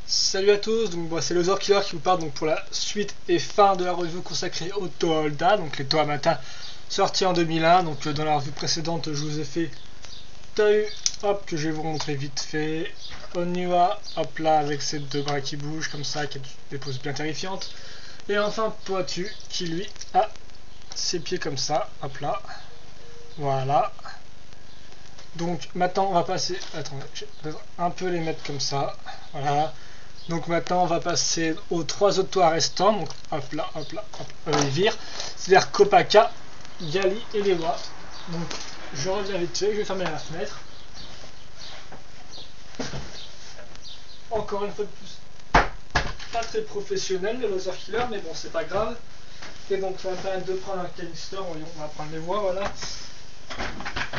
Salut à tous, donc c'est le Zorkiller qui vous parle donc pour la suite et fin de la review consacrée au Toa Holda, donc les Toa Mata sortis en 2001. Donc dans la revue précédente je vous ai fait Tahu, hop, que je vais vous montrer vite fait, Onua, hop là, avec ces deux bras qui bougent comme ça, qui a des poses bien terrifiantes, et enfin Poatu qui lui a ses pieds comme ça, hop là, voilà. Donc maintenant on va passer, attendez, je vais un peu les mettre comme ça, voilà. Donc maintenant on va passer aux trois autres toits restants, donc hop là, hop là, hop, les vire, c'est-à-dire Kopaka, Gali et Lewa. Donc je reviens vite fait, je vais fermer la fenêtre. Encore une fois de plus, pas très professionnel le laser killer, mais bon c'est pas grave. Et donc ça va me permettre de prendre un canister, on va prendre les voies, voilà.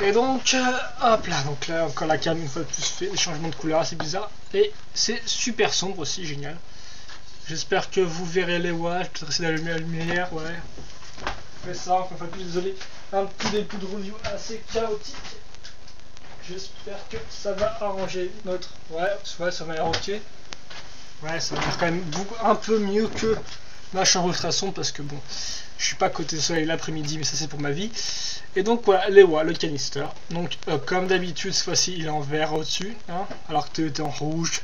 Et donc, hop là, donc là encore la cam une fois de plus fait des changements de couleur assez bizarres. Et c'est super sombre aussi, génial. J'espère que vous verrez les watts, peut-être essayer d'allumer la lumière, ouais. Je fais ça, encore une fois de plus, désolé. Un petit début de review assez chaotique. J'espère que ça va arranger notre... Ouais, ça m'a l'air ok. Ouais, ça va faire quand même un peu mieux que ma chambre ultrason parce que bon, je suis pas côté soleil l'après-midi, mais ça c'est pour ma vie. Et donc voilà, Lewa, le canister. Donc comme d'habitude, cette fois-ci il est en vert au-dessus, hein, alors que était en rouge,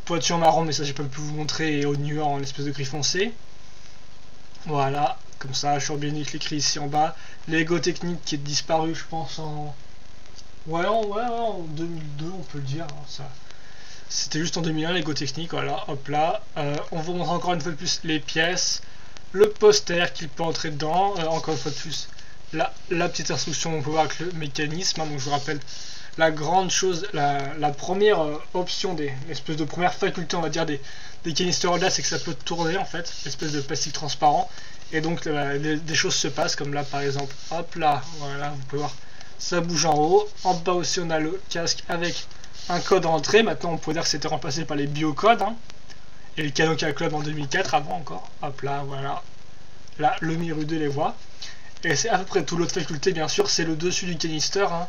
Poitu en marron, mais ça j'ai pas pu vous montrer, et Onua en espèce de gris foncé. Voilà, comme ça, Shurbenic l'écrit ici en bas. Lego Technique qui est disparu, je pense en... Ouais, en 2002 on peut le dire, hein, ça. C'était juste en 2001, Lego Technique, voilà, hop là. On vous montre encore une fois de plus les pièces, le poster qu'il peut entrer dedans, encore une fois de plus. La petite instruction, on peut voir avec le mécanisme, hein, donc je vous rappelle la grande chose, la première option des espèces de première faculté, on va dire, des canisters là, c'est que ça peut tourner en fait, espèce de plastique transparent, et donc des choses se passent, comme là par exemple, hop là, voilà, vous pouvez voir, ça bouge en haut, en bas aussi on a le casque avec un code entrée, maintenant on pourrait dire que c'était remplacé par les biocodes, hein, et le Kanoka Club en 2004 avant encore, hop là, voilà, là le Mirude les voit. Et c'est à peu près tout. L'autre faculté, bien sûr, c'est le dessus du canister, hein,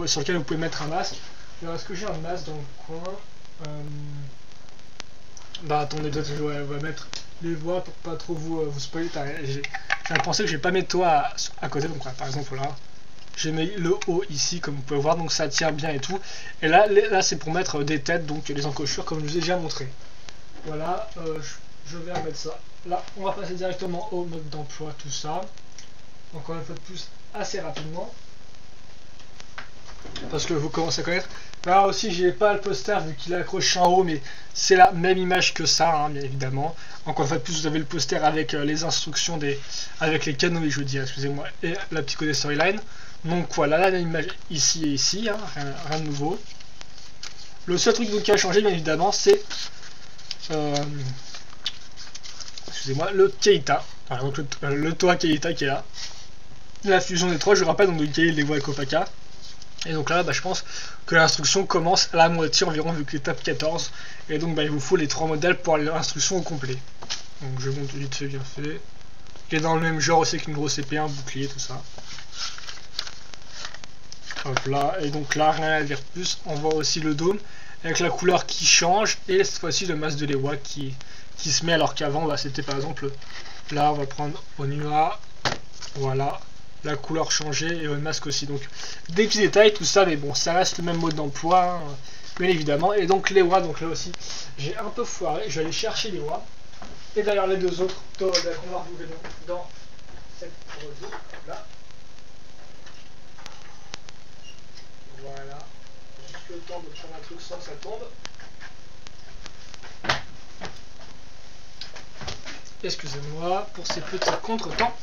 sur lequel vous pouvez mettre un masque. Alors, est-ce que j'ai un masque dans le coin? Bah, attendez, peut-être que je vais mettre les voies pour pas trop vous spoiler. J'ai pensé que je vais pas mettre toi à côté, donc par exemple là, j'ai mis le haut ici, comme vous pouvez voir, donc ça tient bien et tout. Et là c'est pour mettre des têtes, donc les encochures, comme je vous ai déjà montré. Voilà, je vais remettre ça. Là, on va passer directement au mode d'emploi, tout ça. Encore une fois de plus, assez rapidement, parce que vous commencez à connaître. Là aussi, j'ai pas le poster vu qu'il est accroché en haut, mais c'est la même image que ça, hein, bien évidemment. Encore une fois de plus, vous avez le poster avec les instructions avec les canaux, je veux dire, excusez-moi, et la petite code storyline. Donc voilà, la même image ici et ici, hein, rien de nouveau. Le seul truc qui a changé, bien évidemment, c'est excusez-moi, le Keita, voilà, donc le Toa Keita qui est là. La fusion des trois, je rappelle, donc de Gali, Lewa et Kopaka. Et donc là, je pense que l'instruction commence à la moitié environ, vu que l'étape 14. Et donc il vous faut les trois modèles pour l'instruction au complet. Donc je monte vite fait, bien fait. Il est dans le même genre aussi qu'une grosse épée, un bouclier, tout ça. Hop là, et donc là, rien à dire plus. On voit aussi le dôme, avec la couleur qui change, et cette fois-ci le masque de Lewa qui se met, alors qu'avant, c'était par exemple, là, on va prendre Onua, voilà. La couleur changée et le masque aussi, donc des petits détails, tout ça, mais bon, ça reste le même mode d'emploi, hein, bien évidemment. Et donc Lewa, donc là aussi j'ai un peu foiré, je vais aller chercher Lewa, et d'ailleurs les deux autres qu'on va retrouver dans cette revue là. Voilà, juste le temps de faire un truc sans que ça tombe. Excusez-moi pour ces petits contretemps.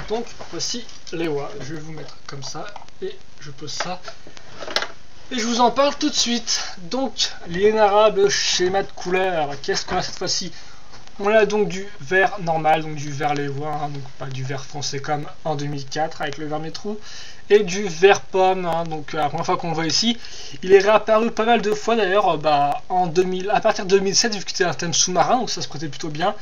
Donc voici Lewa, je vais vous mettre comme ça et je pose ça et je vous en parle tout de suite. Donc l'inénarrable schéma de couleur, qu'est-ce qu'on a cette fois-ci? On a donc du vert normal, donc du vert Lewa, hein, donc pas du vert foncé comme en 2004 avec le vert métro, et du vert pomme, hein, donc la première fois qu'on le voit ici. Il est réapparu pas mal de fois d'ailleurs en 2000, à partir de 2007, vu que c'était un thème sous-marin, donc ça se prêtait plutôt bien.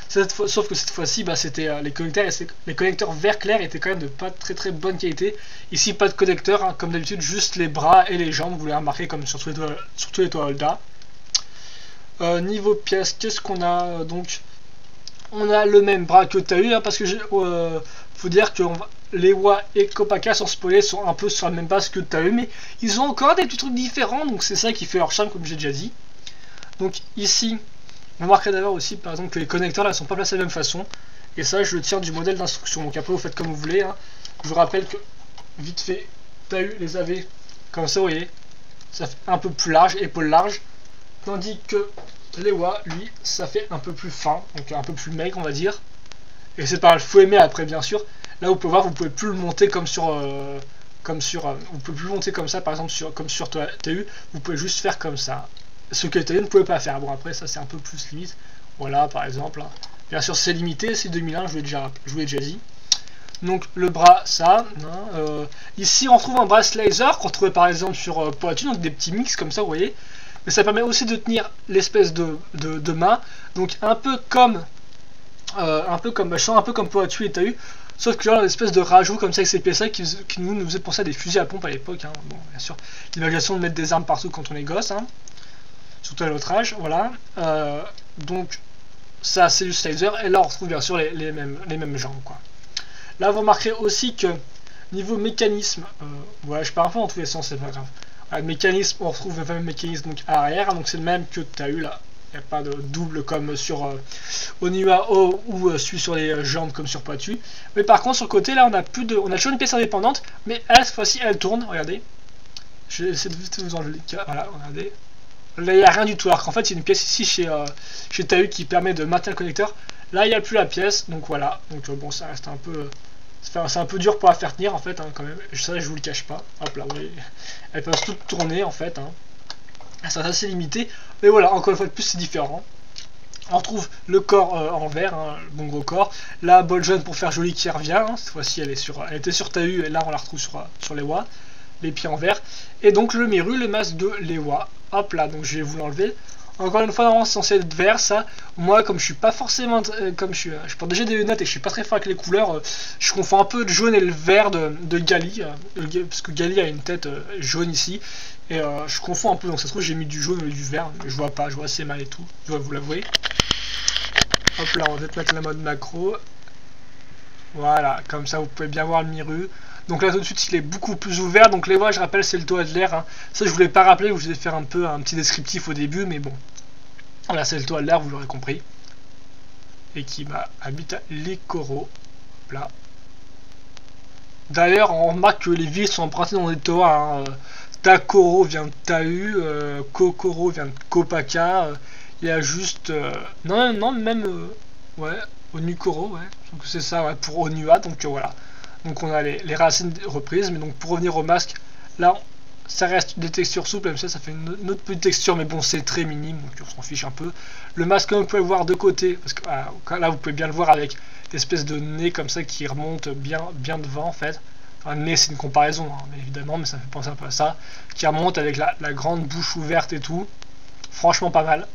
Sauf que cette fois-ci, c'était les connecteurs vert clair étaient quand même de pas très bonne qualité. Ici, pas de connecteur, hein, comme d'habitude, juste les bras et les jambes, vous l'avez remarqué comme sur tous les toits Holda. Niveau pièces, qu'est-ce qu'on a donc? On a le même bras que Tahu, hein, parce que faut dire que Lewa et Kopaka sans spoiler sont un peu sur la même base que Tahu, mais ils ont encore des petits trucs différents, donc c'est ça qui fait leur charme, comme j'ai déjà dit. Donc ici, on remarquera d'ailleurs aussi par exemple que les connecteurs là sont pas placés de la même façon, et ça je le tiens du modèle d'instruction, donc après vous faites comme vous voulez, hein. Je vous rappelle que vite fait, Tahu les avait comme ça, vous voyez, ça fait un peu plus large, épaule large, tandis que Lewa, lui, ça fait un peu plus fin, donc un peu plus maigre on va dire, et c'est pas le faut aimer après bien sûr. Là vous pouvez voir, vous pouvez plus le monter comme sur vous pouvez plus le monter comme ça par exemple comme sur Tahu, vous pouvez juste faire comme ça, ce que Tahu ne pouvait pas faire. Bon après ça c'est un peu plus limite, voilà par exemple, hein. Bien sûr c'est limité, c'est 2001, je vous l'ai déjà dit. Donc le bras, ça, hein, ici on retrouve un bras laser qu'on trouvait par exemple sur Poitu, donc des petits mix comme ça vous voyez, mais ça permet aussi de tenir l'espèce de main, donc un peu comme Poitu et Tahu, sauf que là on a une espèce de rajout comme ça avec ces pièces-là qui nous faisait penser à des fusils à pompe à l'époque, hein. Bon bien sûr, l'imagination de mettre des armes partout quand on est gosse, hein, surtout à notre âge, voilà, donc ça c'est juste laser, et là on retrouve bien sûr les mêmes jambes quoi. Là vous remarquerez aussi que niveau mécanisme, ouais je pars un peu dans tous les sens, c'est pas grave. Le mécanisme, on retrouve le même mécanisme donc arrière, donc c'est le même que tu as eu là. Il n'y a pas de double comme sur Onua ou celui sur les jambes comme sur Poitu. Mais par contre sur le côté là on a toujours une pièce indépendante, mais elle cette fois-ci elle tourne, regardez. Je vais essayer de vite vous enlever le cas, voilà, regardez. Là il n'y a rien du tout, alors qu'en fait il y a une pièce ici chez Tahu qui permet de maintenir le connecteur. Là il n'y a plus la pièce, donc voilà. Donc bon ça reste un peu... c'est un peu dur pour la faire tenir en fait, hein, quand même. Ça je vous le cache pas. Hop là, vous voyez. Elles peuvent toutes tourner en fait, hein. Ça reste assez limité. Mais voilà, encore une fois de plus c'est différent. On retrouve le corps en vert, hein, le bon gros corps. La bol jaune pour faire joli qui revient, hein. Cette fois-ci elle était sur Tahu et là on la retrouve sur Lewa. Les pieds en vert. Et donc le Miru, le masque de Lewa. Hop là, donc je vais vous l'enlever. Encore une fois, normalement c'est censé être vert ça. Moi comme je suis pas forcément je porte déjà des lunettes et que je suis pas très fort avec les couleurs, je confonds un peu le jaune et le vert de Gali, parce que Gali a une tête jaune ici, et je confonds un peu, donc ça se trouve j'ai mis du jaune et du vert, mais je vois pas, je vois assez mal et tout, je dois vous l'avouer. Hop là, on va peut-être mettre la mode macro. Voilà, comme ça vous pouvez bien voir le Miru. Donc là tout de suite il est beaucoup plus ouvert, donc les voies je rappelle c'est le toit de l'air, hein. Ça je voulais pas rappeler, je voulais faire un petit descriptif au début, mais bon. Là c'est le toit de l'air, vous l'aurez compris. Et qui habite à l'Ikoro. Là. D'ailleurs on remarque que les villes sont empruntées dans des toits, hein. Takoro vient de Tahu, Kokoro vient de Kopaka, il y a juste... non même... ouais, Onukoro, ouais, donc c'est ça, ouais, pour Onua, donc voilà. Donc on a les racines reprises, mais donc pour revenir au masque, là ça reste des textures souples, même ça fait une autre petite texture, mais bon c'est très minime, donc on s'en fiche un peu. Le masque comme vous pouvez le voir de côté, parce que là vous pouvez bien le voir avec l'espèce de nez comme ça qui remonte bien devant en fait. Enfin nez c'est une comparaison, hein, mais évidemment, mais ça me fait penser un peu à ça, qui remonte avec la grande bouche ouverte et tout. Franchement pas mal.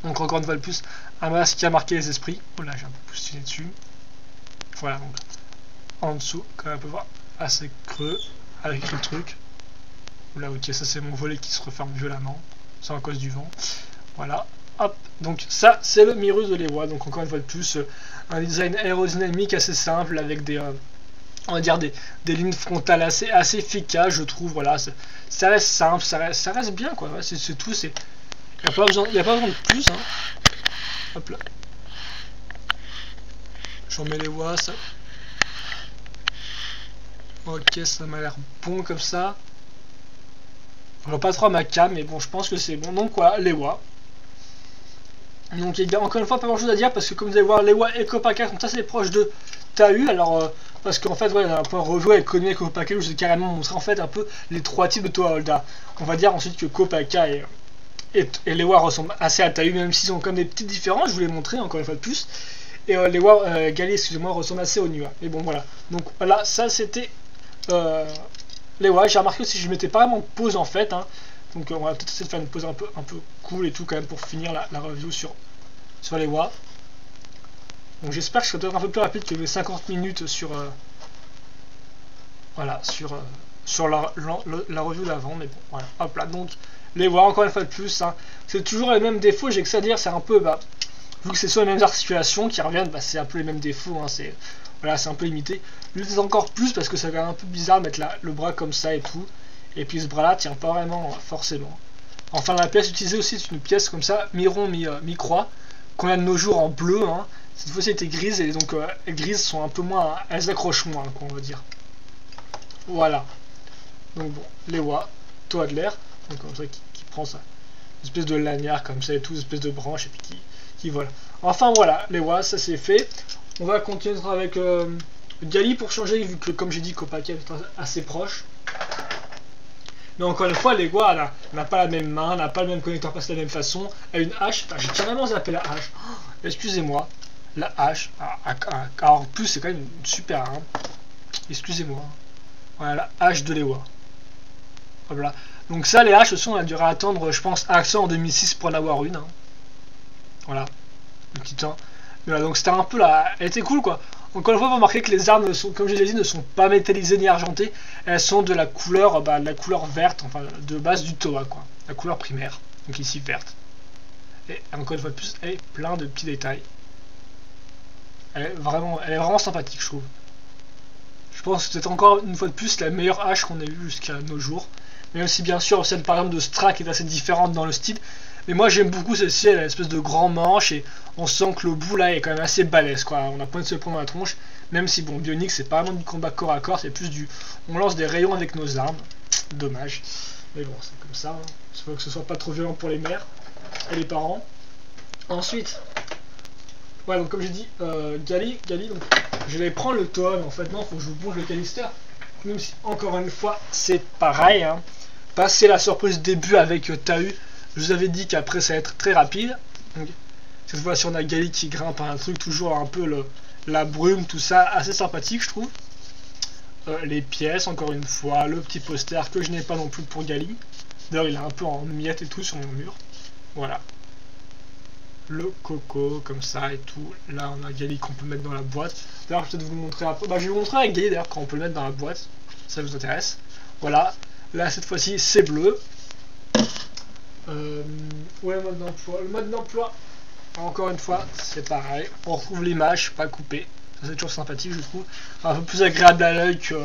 Donc encore une fois de plus, un masque qui a marqué les esprits. Oh là j'ai un peu poussiné dessus. Voilà donc. En dessous, comme on peut voir, assez creux avec le truc. Là, ok, ça c'est mon volet qui se referme violemment, c'est à cause du vent. Voilà, hop. Donc ça, c'est le Miru de Lewa. Donc encore une fois de plus, un design aérodynamique assez simple avec on va dire des lignes frontales assez efficaces, je trouve. Voilà, ça reste simple, ça reste bien quoi. Ouais, c'est tout. Il n'y a pas besoin de plus. Hein. Hop là. J'en mets les Lewa, ça. Ok, ça m'a l'air bon comme ça. Je vois pas trop à ma cam, mais bon, je pense que c'est bon. Donc quoi, Lewa. Donc il y a encore une fois pas grand chose à dire parce que comme vous allez voir, Lewa et Kopaka sont assez proches de Tahu. Alors parce qu'en fait, ouais, on a un peu rejoué avec Konami et Kopaka où je vous ai carrément montré en fait un peu les trois types de Toa Holda. On va dire ensuite que Kopaka et Lewa ressemblent assez à Tahu, même s'ils ont comme des petites différences. Je vous l'ai montré encore une fois de plus. Et Lewa, Gali, excusez-moi, ressemble assez au Onua. Mais bon, voilà. Donc voilà, ça c'était Lewa. J'ai remarqué aussi que je mettais pas vraiment de pause en fait, hein. Donc on va peut-être essayer de faire une pause un peu cool et tout quand même pour finir la review sur Lewa. Donc j'espère que je serai peut-être un peu plus rapide que les 50 minutes sur voilà, sur la review d'avant, mais bon voilà, hop là. Donc les WA, encore une fois de plus, hein, c'est toujours les mêmes défauts, j'ai que ça à dire, c'est un peu, vu que c'est sur les mêmes articulations qui reviennent, c'est un peu les mêmes défauts, hein, voilà, c'est un peu limité. Lui c'est encore plus parce que ça fait un peu bizarre de mettre le bras comme ça et tout, et puis ce bras là tient pas vraiment forcément. Enfin la pièce utilisée aussi c'est une pièce comme ça, mi-rond, mi-croix, qu'on a de nos jours en bleu, hein. Cette fois-ci elle était grise, et donc les grises sont un peu moins, elles accrochent moins, quoi, on va dire. Voilà. Donc bon, les WA, toit de l'air, donc comme ça qui prend ça, une espèce de lanière comme ça et tout, une espèce de branche et puis qui vole. Enfin voilà, les WA, ça c'est fait. On va continuer avec Gali pour changer, vu que comme j'ai dit Kopaka est assez proche. Mais encore une fois, les WA n'a pas la même main, n'a pas le même connecteur passe de la même façon. Elle a une hache, j'ai carrément zappé la hache. Oh, excusez-moi, la hache. Alors en plus c'est quand même une super arme. Excusez-moi. Voilà la hache de l'Ewa. Voilà. Donc ça, les haches, de toute façon, on a dû attendre, je pense, Accent en 2006 pour en avoir une. Hein. Voilà. Le petit temps. Voilà, donc c'était un peu là. Elle était cool, quoi. Encore une fois, vous remarquez que les armes, comme je l'ai dit, ne sont pas métallisées ni argentées. Elles sont de la couleur, verte, enfin, de base du Toa, quoi. La couleur primaire. Donc ici, verte. Et encore une fois de plus, elle est plein de petits détails. Elle est vraiment sympathique, je trouve. Je pense que c'est encore une fois de plus la meilleure hache qu'on ait vue jusqu'à nos jours. Mais aussi bien sûr celle par exemple de Stra qui est assez différente dans le style. Mais moi j'aime beaucoup celle-ci, elle a une espèce de grand manche et on sent que le bout là est quand même assez balèze, quoi. On a pas de se prendre dans la tronche. Même si bon, Bionic c'est pas vraiment du combat corps à corps, c'est plus du... On lance des rayons avec nos armes. Dommage. Mais bon, c'est comme ça. Hein. Il faut que ce soit pas trop violent pour les mères et les parents. Ensuite... Ouais, donc comme j'ai dit, Gali, donc je vais prendre le Toa, mais en fait non, faut que je vous montre le canister. Même si encore une fois c'est pareil, hein. Passer la surprise début avec Tahu, je vous avais dit qu'après ça va être très rapide. Donc, cette fois-ci on a Gali qui grimpe à un truc, toujours un peu la brume, tout ça, assez sympathique je trouve. Les pièces, encore une fois, le petit poster que je n'ai pas non plus pour Gali. D'ailleurs il est un peu en miettes et tout sur mon mur. Voilà. Le coco comme ça et tout. Là on a Gali qu'on peut mettre dans la boîte. D'ailleurs je vais peut-être vous le montrer un peu. Je vais vous montrer avec Gali d'ailleurs quand on peut le mettre dans la boîte. Ça vous intéresse. Voilà. Là cette fois-ci c'est bleu. Ouais, mode d'emploi. Le mode d'emploi, encore une fois, c'est pareil. On retrouve l'image pas coupée. Ça c'est toujours sympathique je trouve. Un peu plus agréable à l'œil que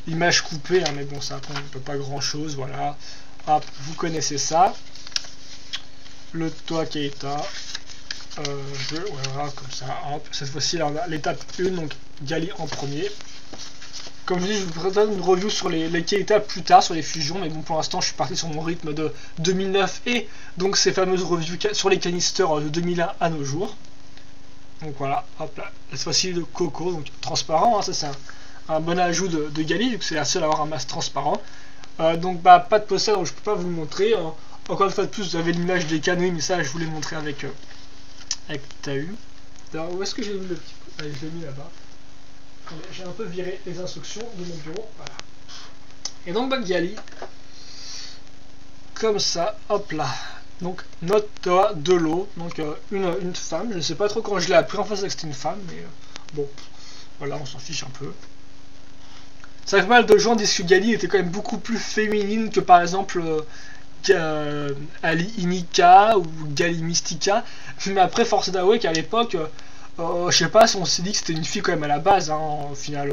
l'image coupée. Hein, mais bon ça après on ne peut pas grand chose. Voilà. Hop, vous connaissez ça. Le Toa Keita. Voilà, comme ça, hop. Cette fois-ci, là, on a l'étape 1, donc Gali en premier. Comme je dis, je vous présente une review sur les Keita plus tard, sur les fusions, mais bon, pour l'instant, je suis parti sur mon rythme de 2009 et donc ces fameuses reviews sur les canisters de 2001 à nos jours. Donc voilà, hop là. Cette fois-ci, le coco, donc transparent, hein, ça c'est un bon ajout de Gali, vu que c'est la seule à avoir un masque transparent. Donc, pas de poster, donc je peux pas vous le montrer. Encore une fois de plus, vous avez l'image des canoës, mais ça, je vous l'ai montré avec Tahu. Alors, où est-ce que j'ai mis le petit... Allez, je l'ai mis là-bas. J'ai un peu viré les instructions de mon bureau. Voilà. Et donc, Gali. Comme ça, hop là. Donc, notre Toa de l'eau. Donc, une femme. Je ne sais pas trop quand je l'ai appris en face que c'était une femme, mais bon. Voilà, on s'en fiche un peu. C'est vrai que pas mal de gens disent que Gali était quand même beaucoup plus féminine que par exemple... Ali Inika ou Gali Mystica, mais après force d'avouer qu'à l'époque je sais pas si on s'est dit que c'était une fille quand même à la base, hein, au final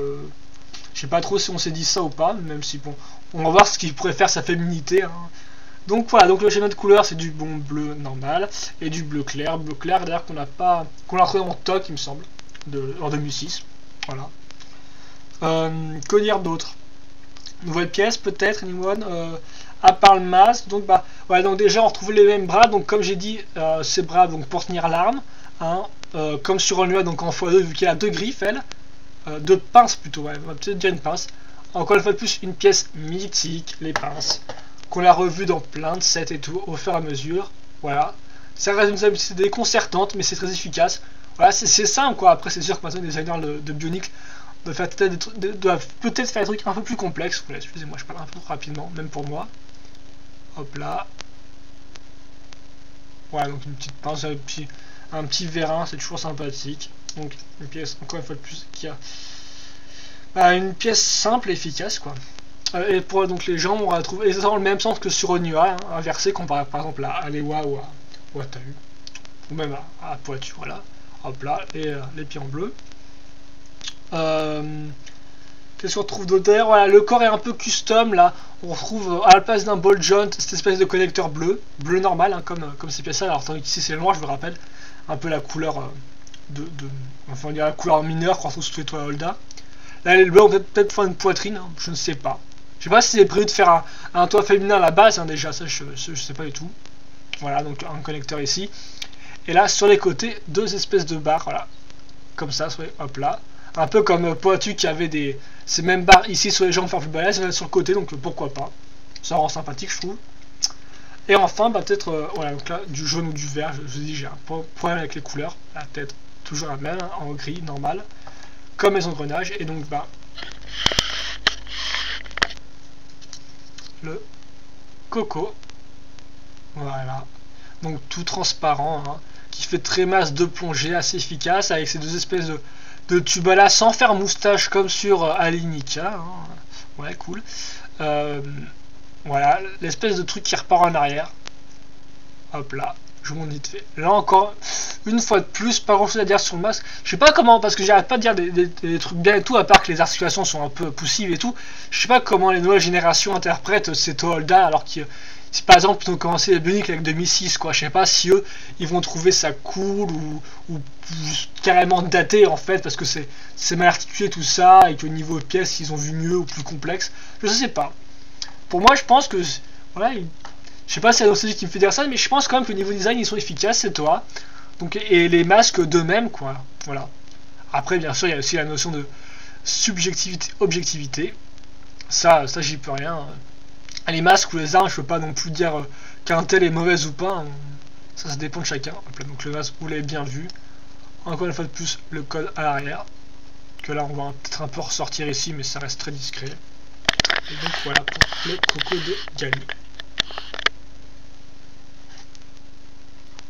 je sais pas trop si on s'est dit ça ou pas, même si bon on va voir ce qu'il pourrait faire sa féminité, hein. Donc voilà, donc le schéma de couleur c'est du bon bleu normal et du bleu clair d'ailleurs qu'on a retrouvé en stock il me semble en 2006. Voilà. Que dire d'autre? Nouvelle pièce peut-être, anyone, à part le masque. Donc voilà, donc déjà on retrouve les mêmes bras, donc comme j'ai dit ces bras donc pour tenir l'arme, hein, comme sur Onua, donc en x2 vu qu'il a deux griffes, elle, deux pinces plutôt, ouais, peut-être déjà une pince. Encore une fois de plus une pièce mythique, les pinces, qu'on a revu dans plein de sets et tout au fur et à mesure. Voilà, ça reste une simplicité déconcertante mais c'est très efficace. Voilà, c'est simple quoi. Après c'est sûr que maintenant les designers de Bionic doivent peut-être faire des trucs un peu plus complexes. Voilà, excusez-moi, je parle un peu trop rapidement, même pour moi. Hop là. Voilà, donc une petite pince, un petit vérin, c'est toujours sympathique. Donc une pièce, encore une fois de plus, qui a une pièce simple et efficace, quoi. Et pour donc les jambes, on va trouver exactement le même sens que sur Onua, hein, inversé comparé par exemple à Lewa ou à Tahu, ou même à Poitou, voilà. Hop là, et les pieds en bleu. Qu'est-ce qu'on retrouve d'autre derrière? Voilà, le corps est un peu custom là. On retrouve à la place d'un ball joint cette espèce de connecteur bleu normal, hein, comme ces pièces là. Alors tandis qu'ici c'est le noir, je vous rappelle, un peu la couleur enfin on dirait la couleur mineure qu'on retrouve sur les toits Holda. Là les bleus ont peut-être faire une poitrine, hein, je ne sais pas. Je sais pas si c'est prévu de faire un toit féminin à la base, hein, déjà, ça je sais pas du tout. Voilà, donc un connecteur ici. Et là sur les côtés, deux espèces de barres, voilà, comme ça, hop là. Un peu comme Poitou qui avait ces mêmes barres ici sur les jambes faire plus balèze, sur le côté, donc pourquoi pas. Ça rend sympathique, je trouve. Et enfin, bah, peut-être, voilà, donc là, du jaune ou du vert, je vous dis, j'ai un problème avec les couleurs. La tête, toujours la même, hein, en gris, normal, comme les engrenages. Et donc, bah, le coco, voilà. Donc, tout transparent, hein, qui fait très masse de plongée, assez efficace, avec ces deux espèces de tubes là, sans faire moustache comme sur Alinika. Hein. Ouais, cool. Voilà, l'espèce de truc qui repart en arrière. Hop là, je vous montre vite fait. Là encore, une fois de plus, pas grand chose à dire sur le masque. Je sais pas comment, parce que j'arrête pas de dire des trucs bien et tout, à part que les articulations sont un peu poussives et tout. Je sais pas comment les nouvelles générations interprètent ces Toholda, alors que si par exemple ils ont commencé les Bionic avec 2006, quoi. Je sais pas si eux, ils vont trouver ça cool ou carrément daté en fait, parce que c'est mal articulé tout ça, et qu'au niveau de pièces, ils ont vu mieux ou plus complexe. Je sais pas. Pour moi, je pense que, voilà, je sais pas si c'est la nostalgie qui me fait dire ça, mais je pense quand même que niveau design, ils sont efficaces, c'est toi. Donc, et les masques d'eux-mêmes, quoi. Voilà. Après, bien sûr, il y a aussi la notion de subjectivité, objectivité. Ça j'y peux rien. Les masques ou les armes, je peux pas non plus dire qu'un tel est mauvais ou pas. Ça dépend de chacun. Donc le masque, vous l'avez bien vu. Encore une fois de plus, le code à l'arrière. Que là, on va peut-être un peu ressortir ici, mais ça reste très discret. Et donc voilà pour le coco de Gali.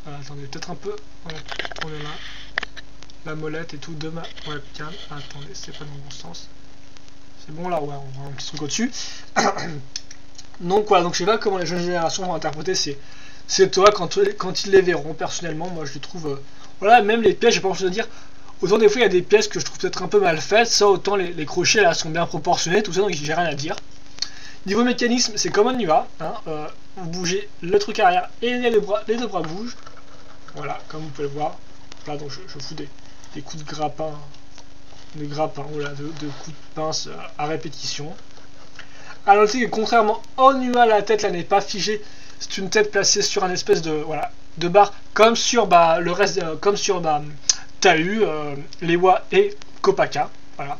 Voilà, attendez, peut-être un peu. Voilà, tourner là. La molette et tout de ma webcam. Attendez, c'est pas dans le bon sens. C'est bon là, ouais, on voit un petit truc au-dessus. Donc voilà, donc je sais pas comment les jeunes générations vont interpréter ces toits quand ils les verront. Personnellement, moi je les trouve. Voilà, même les pièces, j'ai pas envie de dire. Autant des fois il y a des pièces que je trouve peut-être un peu mal faites, ça autant les crochets là sont bien proportionnés, tout ça, donc j'ai rien à dire. Niveau mécanisme, c'est comme un Onua, hein, vous bougez le truc arrière et les deux bras bougent. Voilà, comme vous pouvez le voir. Là donc je fous des coups de grappin, voilà, de coups de pince à répétition. À noter que contrairement à Onua, la tête là n'est pas figée, c'est une tête placée sur un espèce de barre, comme sur le reste, comme sur Tahu, Lewa et Kopaka. Voilà.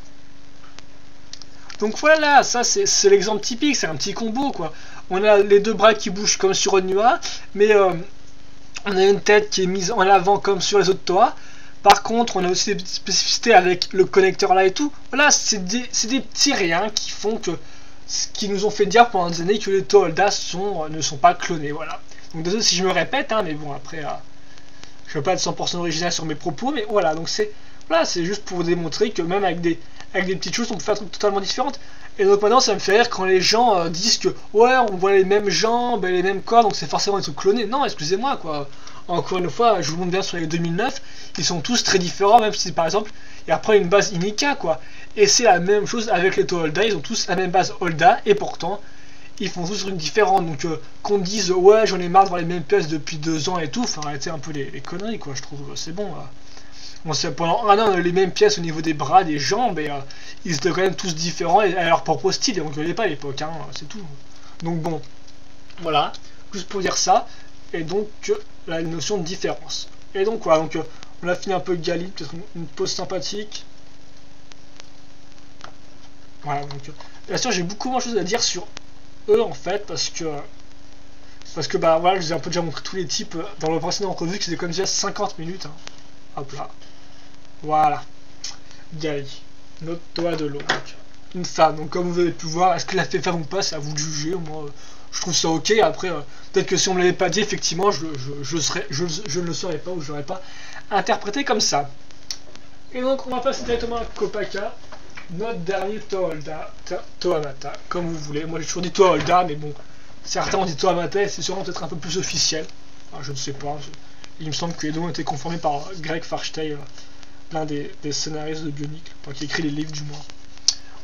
Donc voilà, ça c'est l'exemple typique, c'est un petit combo quoi. On a les deux bras qui bougent comme sur Onua, mais on a une tête qui est mise en avant comme sur les autres toits. Par contre, on a aussi des spécificités avec le connecteur là et tout. Voilà, c'est des petits riens qui font que, qui nous ont fait dire pendant des années que les Toholda ne sont pas clonés. Voilà. Donc désolé si je me répète, hein, mais bon après. Je ne veux pas être 100% original sur mes propos, mais voilà, donc c'est juste pour vous démontrer que même avec des petites choses, on peut faire des trucs totalement différentes. Et donc maintenant, ça me fait rire quand les gens disent que ouais, on voit les mêmes jambes et les mêmes corps, donc c'est forcément des trucs clonés. Non, excusez-moi, quoi. Encore une fois, je vous montre bien sur les 2009, ils sont tous très différents, même si par exemple, ils reprennent une base Inika, quoi. Et c'est la même chose avec les Toholda, ils ont tous la même base Holda, et pourtant, ils font tous trucs différents. Donc qu'on me dise ouais, j'en ai marre de voir les mêmes pièces depuis 2 ans et tout, enfin arrêtez un peu les conneries, quoi. Je trouve c'est bon. On sait pendant un an on a les mêmes pièces au niveau des bras, des jambes, et ils étaient quand même tous différents à leur propre style, et on ne connaît pas à l'époque, hein, c'est tout. Donc bon, voilà, juste pour dire ça, et donc la notion de différence. Et donc voilà, donc on a fini un peu Gali, peut-être une pause sympathique. Voilà, donc bien sûr j'ai beaucoup moins de choses à dire sur eux en fait, parce que voilà, je vous ai un peu déjà montré tous les types dans le précédent revue, qui c'était comme déjà 50 minutes. Hein. Hop là. Voilà. Gali. Notre toit de l'eau. Une femme. Donc comme vous avez pu voir, est-ce qu'elle a fait femme ou pas, c'est à vous de juger. Moi, je trouve ça ok. Après, peut-être que si on me l'avait pas dit, effectivement, je ne le saurais pas ou je l'aurais pas interprété comme ça. Et donc on va passer directement à Kopaka. notre dernier Tohamata, comme vous voulez. Moi j'ai toujours dit Toholda, mais bon, certains ont dit Tohamata et c'est sûrement peut-être un peu plus officiel. Alors, je ne sais pas, il me semble que les noms ont été conformés par Greg Farstein, l'un des scénaristes de Bionic, enfin, qui écrit les livres du moins.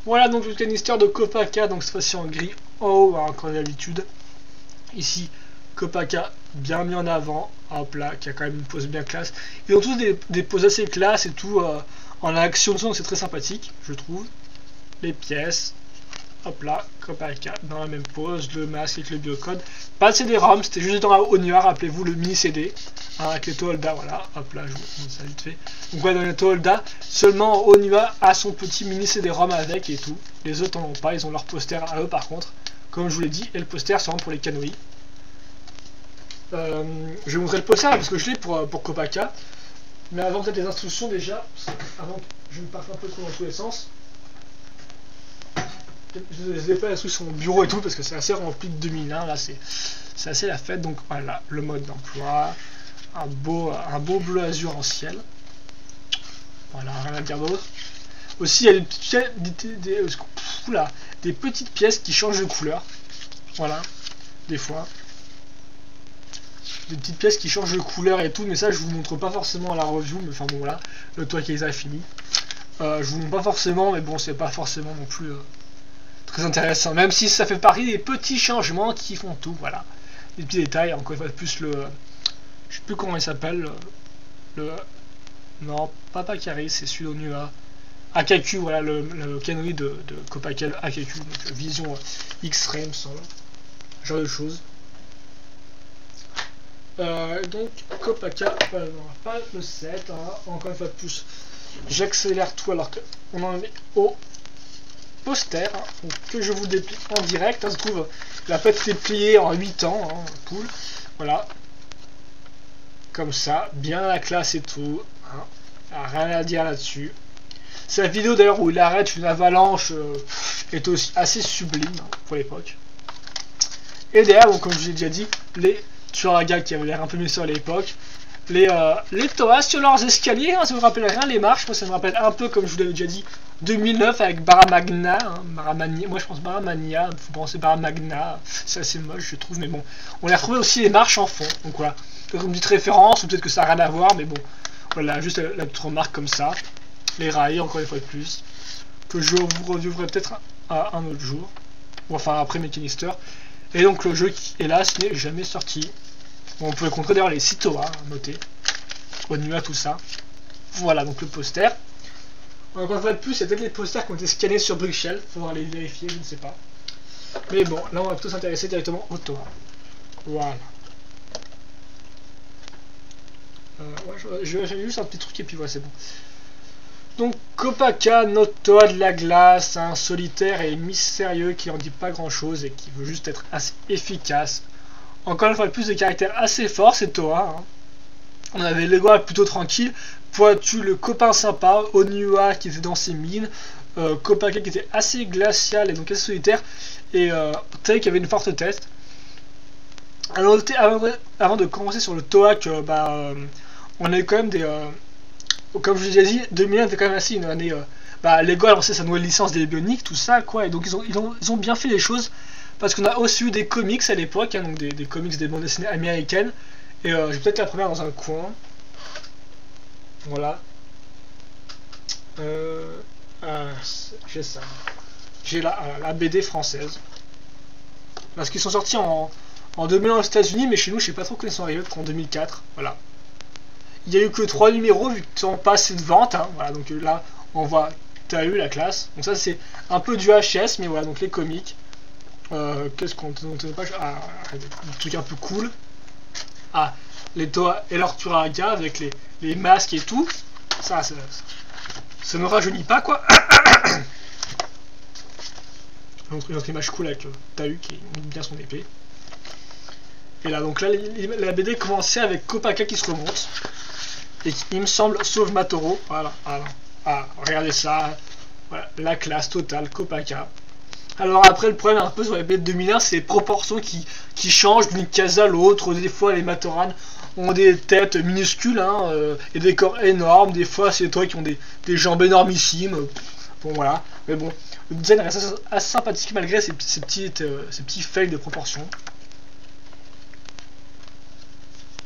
Voilà donc le canister de Kopaka, donc cette fois-ci en gris en haut, hein, comme d'habitude. Ici, Kopaka bien mis en avant, hop là, qui a quand même une pose bien classe. Ils ont tous des poses assez classe et tout, en action, donc c'est très sympathique, je trouve. Les pièces, hop là, Kopaka dans la même pose, le masque avec le biocode. Pas de CD-ROM, c'était juste dans la Onua, rappelez-vous le mini CD, hein, avec les Toholda, voilà, hop là, je vous montre ça vite fait. Donc ouais, dans les Toholda, seulement Onua a son petit mini CD-ROM avec et tout. Les autres n'en ont pas, ils ont leur poster à eux par contre, comme je vous l'ai dit, et le poster c'est vraiment pour les Kanoi. Je vais vous montrer le poster parce que je l'ai pour Kopaka. Mais avant peut-être les instructions déjà, avant que je me parte un peu trop dans tous les sens. Je ne les ai pas inscrits sur mon bureau et tout parce que c'est assez rempli de 2001, là c'est assez la fête. Donc voilà, le mode d'emploi, un beau bleu azur en ciel. Voilà, rien à dire d'autre. Aussi il y a des petites pièces qui changent de couleur. Voilà, des fois. Des petites pièces qui changent de couleur et tout, mais ça je vous montre pas forcément à la review, mais enfin bon voilà, le toit qui les a fini. Je vous montre pas forcément, mais bon c'est pas forcément non plus très intéressant, même si ça fait partie des petits changements qui font tout, voilà. Des petits détails, encore une fois de plus je sais plus comment il s'appelle, non, pas Pacari, c'est celui d'Onua. Akaku, voilà, le Kanoi de Kopaka Akaku, donc vision X-ray me semble, genre de choses. Donc Kopaka, pas le 7, hein, encore une fois de plus, j'accélère tout alors qu'on en est au poster, hein, donc, que je vous déplie en direct, hein, se trouve, la pâte s'est pliée en 8 ans, hein, cool, voilà, comme ça, bien la classe et tout, hein, rien à dire là-dessus. C'est la vidéo d'ailleurs où il arrête une avalanche, est aussi assez sublime hein, pour l'époque. Et derrière, donc, comme je vous ai déjà dit, les Turaga qui avaient l'air un peu mieux sur l'époque. Les Toa sur leurs escaliers, hein, ça vous rappelle rien les marches, moi ça me rappelle un peu comme je vous l'avais déjà dit 2009 avec Baramagna, hein, moi je pense Baramania, vous pensez Baramagna, c'est assez moche je trouve, mais bon, on a retrouvé aussi les marches en fond, donc voilà, peut-être une petite référence, ou peut-être que ça n'a rien à voir, mais bon, voilà, juste la petite remarque comme ça, les rails encore une fois de plus, que je vous revivrai peut-être à un autre jour, ou enfin après mes canisters. Et donc le jeu qui hélas n'est jamais sorti. Bon, on pouvait contrer d'ailleurs les Toa, notés. Onua, tout ça. Voilà donc le poster. Encore une fois de plus, c'est peut-être les posters qui ont été scannés sur Bruxelles. Faudra les vérifier, je ne sais pas. Mais bon, là on va plutôt s'intéresser directement au Toa. Voilà. J'ai juste un petit truc et puis voilà, c'est bon. Donc Kopaka, notre Toa de la glace, un solitaire et mystérieux qui en dit pas grand chose et qui veut juste être assez efficace. Encore une fois, plus de caractère assez fort, c'est Toa. Hein. On avait Legoa plutôt tranquille, Poitu le copain sympa, Onua qui était dans ses mines, Kopaka qui était assez glacial et donc assez solitaire, et Tai qui avait une forte tête. Alors noter avant de commencer sur le Toa que on a eu quand même des... comme je vous ai dit, 2001 était quand même assez une année. Lego a lancé sa nouvelle licence des Bionic, tout ça, quoi, et donc ils ont bien fait les choses, parce qu'on a aussi eu des comics à l'époque, hein, donc des comics des bandes dessinées américaines, et j'ai peut-être la première dans un coin. Voilà. J'ai ça. J'ai la BD française. Parce qu'ils sont sortis en 2001 aux États-Unis, mais chez nous, je sais pas trop quand ils sont arrivés, en 2004. Voilà. Il n'y a eu que 3 numéros vu que pas assez de vente, hein, voilà, donc là on voit t'as eu la classe, donc ça c'est un peu du HS, mais voilà, donc les comics, qu'est-ce qu'on ne pas, des trucs un peu cool, les Toa et leur Turaga avec les masques et tout, ça ne rajeunit pas quoi. Donc une autre image cool avec Tahu qui monte bien son épée. Et là donc là la BD commençait avec Kopaka qui se remonte. Et qui, il me semble, sauve Matoro. Voilà. Regardez ça. Voilà, la classe totale, Kopaka. Alors après, le problème un peu sur les BD de 2001, c'est les proportions qui changent d'une case à l'autre. Des fois, les Matoran ont des têtes minuscules et des corps énormes. Des fois, c'est toi qui ont des jambes énormissimes. Bon, voilà. Mais bon, le design reste assez sympathique malgré ces petits fails de proportion.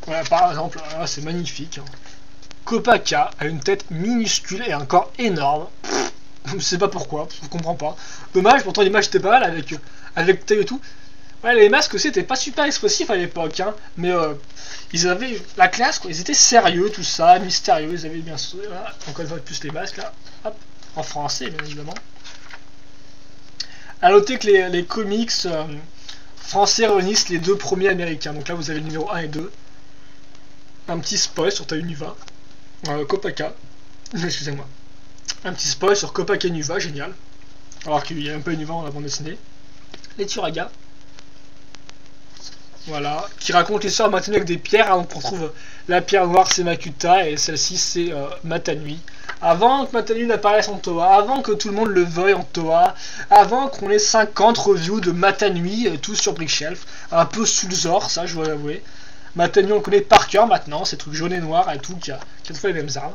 Voilà, par exemple, là c'est magnifique. Hein. Kopaka a une tête minuscule et un corps énorme. Je sais pas pourquoi, je comprends pas. Dommage, pourtant l'image était pas mal avec taille et tout. Ouais, les masques aussi étaient pas super expressifs à l'époque, hein, mais ils avaient la classe, quoi. Ils étaient sérieux, tout ça, mystérieux. Ils avaient bien. Voilà. Encore une fois, plus les masques là, hop, en français, bien évidemment. A noter que les comics français réunissent les deux premiers américains. Donc là, vous avez le numéro 1 et 2. Un petit spoil sur Tauniva. Kopaka. Excusez-moi. Un petit spoil sur Kopaka et Nuva, génial. Alors qu'il y a un peu Nuva dans la bande dessinée. Les Turaga. Voilà. Qui raconte l'histoire maintenant avec des pierres. Hein, donc on retrouve la pierre noire, c'est Makuta. Et celle-ci, c'est Matanui. Avant que Matanui n'apparaisse en Toa, avant que tout le monde le veuille en Toa, avant qu'on ait 50 reviews de Matanui, tous sur Brickshelf, un peu Sulzor, ça je dois l'avouer. Matanui on le connaît par cœur maintenant, ces trucs jaunes et noirs et tout, qui a quatre fois les mêmes armes.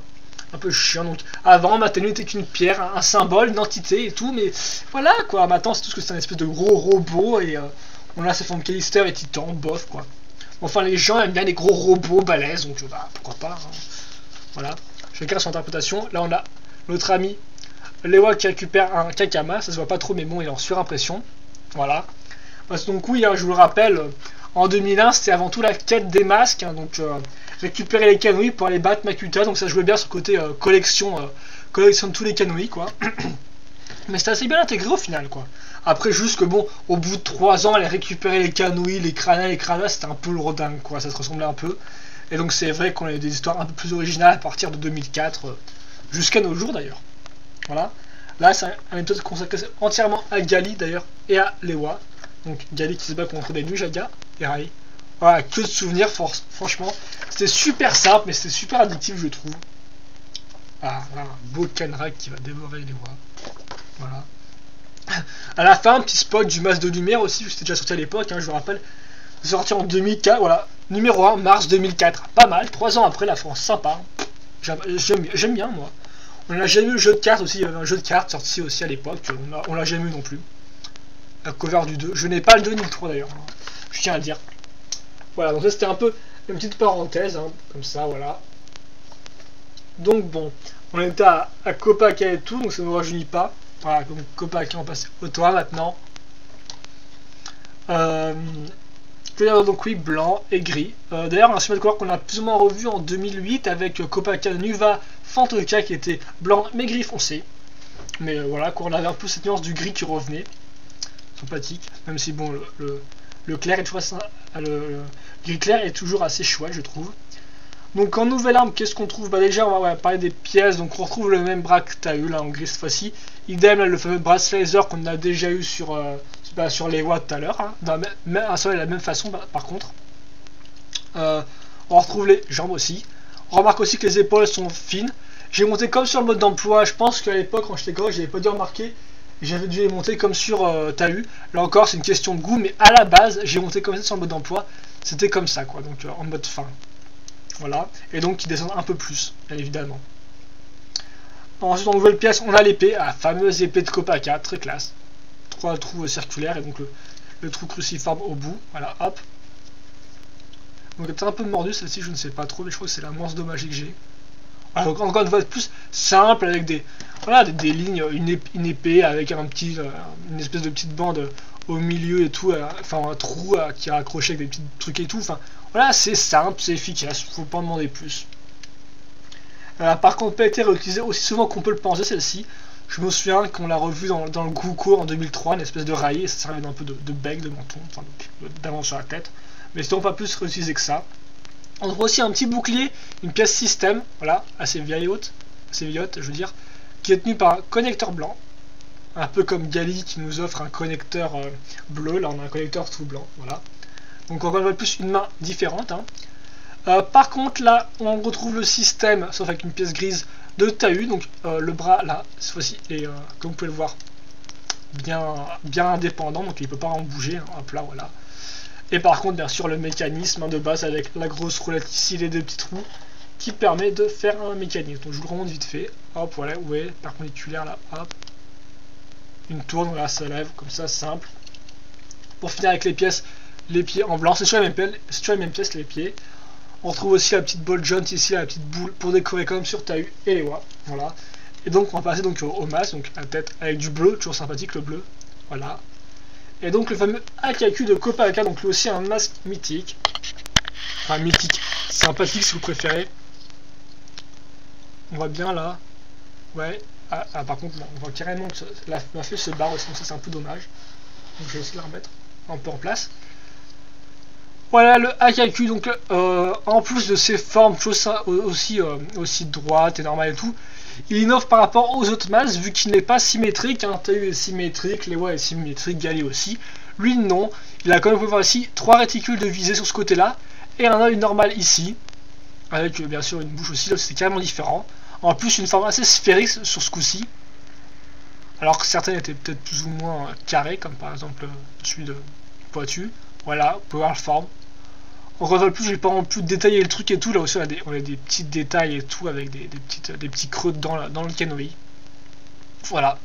Un peu chiant, donc avant Matanui était qu'une pierre, un symbole, une entité et tout, mais voilà quoi, maintenant c'est tout ce que c'est un espèce de gros robot et on a ses formes Callister et Titan, bof quoi. Enfin les gens aiment bien les gros robots balèzes, donc bah pourquoi pas, hein. Voilà. Chacun son interprétation. Là on a notre ami Lewa qui récupère un Kakama, ça se voit pas trop mais bon il est en surimpression. Voilà. Donc oui, hein, je vous le rappelle, en 2001 c'était avant tout la quête des masques, hein, donc récupérer les Kanui pour aller battre Makuta, donc ça jouait bien sur le côté collection de tous les Kanui quoi. Mais c'était assez bien intégré au final quoi. Après juste que bon, au bout de 3 ans aller récupérer les Kanui, les Kranas, c'était un peu le rodingue quoi, ça se ressemblait un peu. Et donc c'est vrai qu'on a eu des histoires un peu plus originales à partir de 2004, jusqu'à nos jours d'ailleurs. Voilà. Là c'est un épisode consacré entièrement à Gali d'ailleurs et à Lewa. Donc Gali qui se bat contre des Nujaga et Rai. Voilà, que de souvenirs, franchement. C'était super simple mais c'était super addictif je trouve. Ah, voilà, un beau Kanrak qui va dévorer Lewa. Voilà. À la fin, un petit spot du masque de lumière aussi, c'était déjà sorti à l'époque, hein, je vous rappelle. Sorti en 2004, voilà. Numéro 1, mars 2004. Pas mal, 3 ans après la France, sympa. J'aime bien, moi. On n'a jamais eu le jeu de cartes aussi, il y avait un jeu de cartes sorti aussi à l'époque, on l'a jamais eu non plus. La cover du 2. Je n'ai pas le 2 ni le 3 d'ailleurs, je tiens à le dire. Voilà, donc ça c'était un peu une petite parenthèse, hein, comme ça, voilà. Donc bon, on était à Kopaka et tout, donc ça ne nous rajeunit pas. Voilà, donc Kopaka, on passe au toit maintenant. Donc oui, blanc et gris. D'ailleurs, un schéma de couleur qu'on a plus ou moins revu en 2008 avec Kopaka Nuva Fantoka qui était blanc mais gris foncé. Mais voilà, on avait un peu cette nuance du gris qui revenait. Sympathique, même si bon, le clair est toujours assez, le gris clair est toujours assez chouette, je trouve. Donc en nouvelle arme, qu'est-ce qu'on trouve? Bah déjà, on va parler des pièces. Donc on retrouve le même bras que tu as eu là en gris cette fois-ci. Idem, là, le fameux bracelet laser qu'on a déjà eu sur les watts tout à l'heure. Hein. De la même façon, par contre. On retrouve les jambes aussi. On remarque aussi que les épaules sont fines. J'ai monté comme sur le mode d'emploi. Je pense qu'à l'époque, quand j'étais gros, j'avais pas dû remarquer. J'avais dû les monter comme sur TAU. Là encore, c'est une question de goût. Mais à la base, j'ai monté comme ça sur le mode d'emploi. C'était comme ça, quoi. Donc en mode fin. Voilà, et donc qui descendent un peu plus, bien évidemment. Ensuite, en nouvelle pièce, on a l'épée, la fameuse épée de Kopaka, très classe. 3 trous circulaires et donc le trou cruciforme au bout. Voilà, hop. Donc, elle est un peu mordue celle-ci, je ne sais pas trop, mais je crois que c'est la moins endommagée que j'ai. Voilà, donc encore une fois, plus simple avec des lignes, une épée avec une espèce de petite bande au milieu et tout, enfin un trou qui est accroché avec des petits trucs et tout. Enfin, voilà, c'est simple, c'est efficace, faut pas en demander plus. Par contre, pas été réutilisée aussi souvent qu'on peut le penser celle-ci. Je me souviens qu'on l'a revue dans le Guko en 2003, une espèce de raillé, et ça servait d'un peu de bec, de menton, enfin d'avant sur la tête. Mais c'était pas plus réutilisé que ça. On trouve aussi un petit bouclier, une pièce système, voilà, assez vieillotte, je veux dire, qui est tenue par un connecteur blanc. Un peu comme Gali qui nous offre un connecteur bleu, là on a un connecteur tout blanc, voilà. Donc encore une fois plus une main différente. Hein. Par contre là on retrouve le système, sauf avec une pièce grise de TAU, donc le bras là, cette fois-ci est, comme vous pouvez le voir, bien indépendant, donc il ne peut pas en bouger, hein, hop là, voilà. Et par contre bien sûr le mécanisme de base avec la grosse roulette ici, les deux petits trous, qui permet de faire un mécanisme. Donc je vous le remonte vite fait, hop voilà, où est perpendiculaire là, hop. une tourne, voilà, ça lève, comme ça, simple. Pour finir avec les pièces, les pieds en blanc, c'est toujours la même pièce, les pieds. On retrouve aussi la petite ball joint ici, la petite boule pour décorer comme sur Tahu et les Wa. Voilà. Et donc on va passer donc au masque, donc la tête avec du bleu, toujours sympathique le bleu. Voilà. Et donc le fameux AKQ de Copacabana, donc lui aussi un masque mythique. Enfin mythique, sympathique si vous préférez. On voit bien là. Ouais. Par contre, on voit carrément que la feuille se barre aussi, donc ça c'est un peu dommage. Donc je vais essayer de la remettre un peu en place. Voilà le AKQ, donc en plus de ses formes aussi droites et normales et tout, il innove par rapport aux autres masques vu qu'il n'est pas symétrique, hein. Tahu est symétrique, Lewa est symétrique, Gali aussi. Lui non, il a comme vous pouvez voir ici 3 réticules de visée sur ce côté là et un œil normal ici, avec bien sûr une bouche aussi, là c'est carrément différent. En plus une forme assez sphérique sur ce coup-ci, alors que certaines étaient peut-être plus ou moins carrées, comme par exemple celui de Poitu. Voilà, vous pouvez voir la forme. On ne révèle plus, je vais pas en plus détailler le truc et tout. Là aussi, on a des petits détails et tout avec des petits creux dans le canoë. Voilà.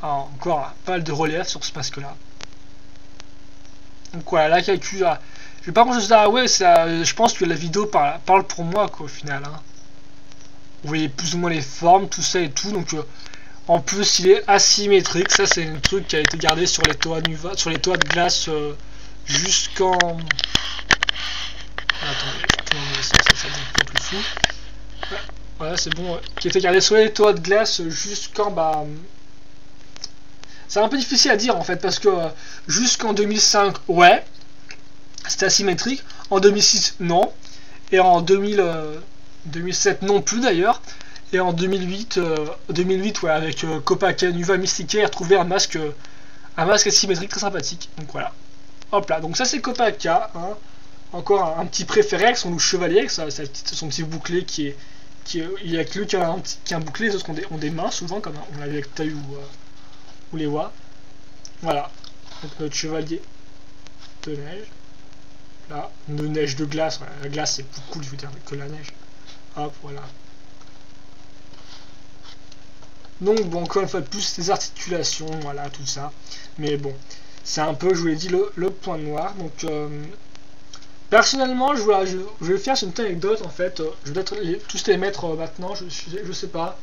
Alors, encore pas mal de relief sur ce masque-là. Donc voilà, l'AKQ là. Je vais pas grand chose à. Ouais, je pense que la vidéo parle pour moi, quoi, au final. Hein. Vous voyez plus ou moins les formes, tout ça et tout. Donc, en plus, il est asymétrique. Ça, c'est un truc qui a été gardé sur les toits de glace. Jusqu'en... Attendez, ça devient un peu plus fou. Ouais, voilà, c'est bon. Qui était gardé sur les toits de glace jusqu'en... Bah, c'est un peu difficile à dire en fait, parce que jusqu'en 2005, ouais, c'était asymétrique. En 2006, non. Et en 2007, non plus d'ailleurs. Et en 2008, ouais, avec Copacabana Nuva Mystique, il a retrouvé un masque asymétrique très sympathique. Donc voilà. Hop là, donc ça c'est Copacabana, hein. Encore un petit préféré avec son loup chevalier, avec son petit bouclier il y a que lui qui a un bouclier, les autres ont des mains souvent, comme on l'avait avec Tahu ou les Wa. Voilà, donc notre chevalier de neige, là, de neige de glace, voilà. La glace c'est plus cool je veux dire que la neige. Hop, voilà. Donc bon, encore une fois de plus, les articulations, voilà, tout ça, mais bon. C'est un peu, je vous l'ai dit, le point noir. Donc, personnellement, je vais faire une petite anecdote en fait. Je vais peut-être tous les mettre maintenant, je sais pas.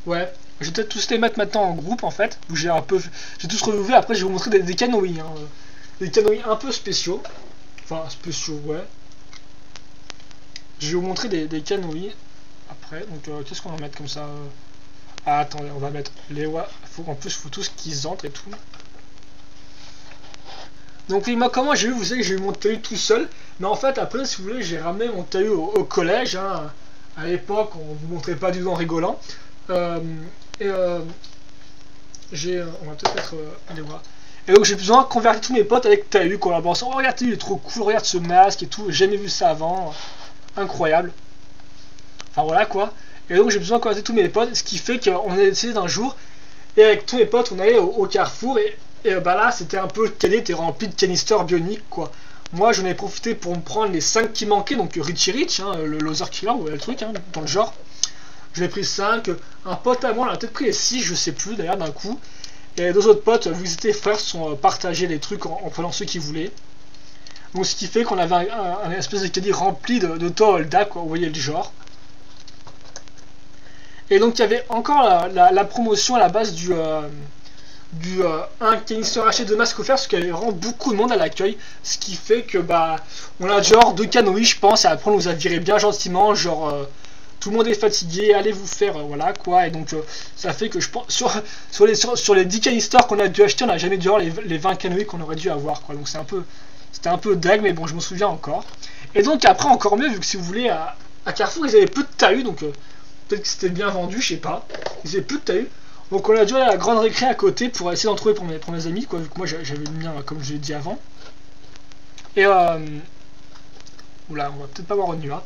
Ouais, je vais peut-être tous les mettre maintenant en groupe en fait. J'ai tous revu. Après, je vais vous montrer des canoës. Hein, des canoës un peu spéciaux. Enfin, spéciaux, ouais. Je vais vous montrer des canoës après. Donc, qu'est-ce qu'on va mettre comme ça Ah, attendez, on va mettre les Wa. En plus, il faut tous qu'ils entrent et tout. Donc oui, moi comment j'ai eu, vous savez que j'ai eu mon Tahu tout seul, mais en fait après si vous voulez j'ai ramené mon Tahu au collège, hein. À l'époque on vous montrait pas du tout en rigolant, on va peut-être mettre les bras. Et donc j'ai besoin de convertir tous mes potes avec Tahu, quoi, en pensant oh regarde Tahu il est trop cool, regarde ce masque et tout, j'ai jamais vu ça avant, incroyable, enfin voilà quoi, et donc j'ai besoin de convertir tous mes potes, ce qui fait qu'on a décidé d'un jour, et avec tous mes potes on allait au Carrefour, et bah là, c'était un peu le cadet était rempli de canisters bioniques, quoi. Moi, j'en ai profité pour me prendre les 5 qui manquaient, donc Richie Rich, hein, le Loser Killer, ou le truc, hein, dans le genre. J'en ai pris 5. Un pote à moi, on a peut-être pris les 6, je sais plus, d'ailleurs, d'un coup. Et les deux autres potes, vu qu'ils étaient frères, se sont partagés les trucs en prenant ceux qu'ils voulaient. Donc, ce qui fait qu'on avait un espèce de caddie rempli de Toholda, quoi, vous voyez le genre. Et donc, il y avait encore la promotion à la base du un canister acheté de masques offerts, parce qu'il y avait vraiment beaucoup de monde à l'accueil, ce qui fait que bah on a genre 2 canoës je pense, et après on nous a viré bien gentiment, genre tout le monde est fatigué, allez vous faire, voilà quoi, et donc ça fait que je pense sur les 10 canisters qu'on a dû acheter, on n'a jamais dû avoir les 20 canoës qu'on aurait dû avoir, quoi, donc c'était un peu dingue, mais bon je me souviens encore. Et donc après encore mieux, vu que si vous voulez à Carrefour ils avaient peu de Tahu, donc peut-être que c'était bien vendu, je sais pas, ils avaient peu de Tahu. Donc on a dû aller à la grande récré à côté pour essayer d'en trouver pour mes amis, quoi, vu que moi j'avais le mien comme je l'ai dit avant. Et oula, on va peut-être pas voir au nuage.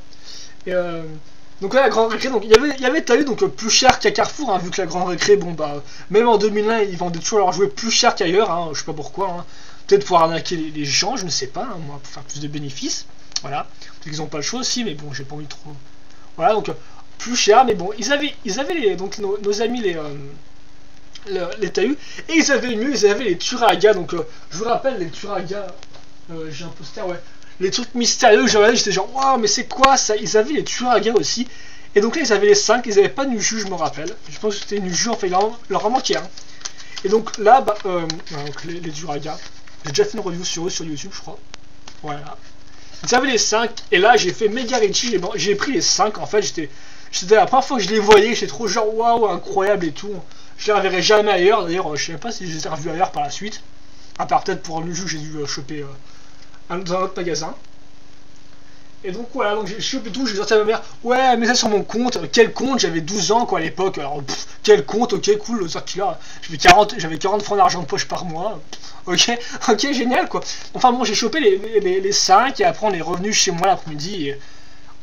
Et donc là la grande récré, donc il y avait Tahu, donc plus cher qu'à Carrefour, hein, vu que la grande récré, bon bah même en 2001 ils vendaient toujours leurs jouets plus cher qu'ailleurs, hein, je sais pas pourquoi, hein. Peut-être pour arnaquer les gens, je ne sais pas, hein, moi pour faire plus de bénéfices, voilà. Peut-être qu'ils n'ont pas le choix aussi, mais bon j'ai pas envie trop. Voilà, donc plus cher, mais bon ils avaient donc nos amis les Tahu. Et ils avaient mieux, ils avaient les Turaga. Donc je vous rappelle, les Turaga, j'ai un poster, ouais. Les trucs mystérieux, j'étais genre, waouh, mais c'est quoi ça? Ils avaient les Turaga aussi. Et donc là, ils avaient les 5, ils n'avaient pas de Nuju, je me rappelle. Je pense que c'était Nuju, enfin, il leur en manquait un. Et donc là, donc les Turaga, j'ai déjà fait une review sur eux sur YouTube, je crois. Voilà. Ils avaient les 5, et là, j'ai fait méga Richie, j'ai pris les 5, en fait, c'était la première fois que je les voyais, j'étais trop genre, waouh, incroyable et tout. Je les reverrai jamais ailleurs, d'ailleurs, je sais même pas si je les ai revus ailleurs par la suite. À part peut-être pour Nuju, j'ai dû choper dans un autre magasin. Et donc voilà, donc j'ai chopé tout, j'ai sorti à ma mère, ouais, mets ça sur mon compte, quel compte, j'avais 12 ans quoi à l'époque, alors quel compte, ok, cool, le sorti là, j'avais 40 francs d'argent de poche par mois, ok, génial quoi. Enfin bon, j'ai chopé les 5 et après on est revenu chez moi l'après-midi et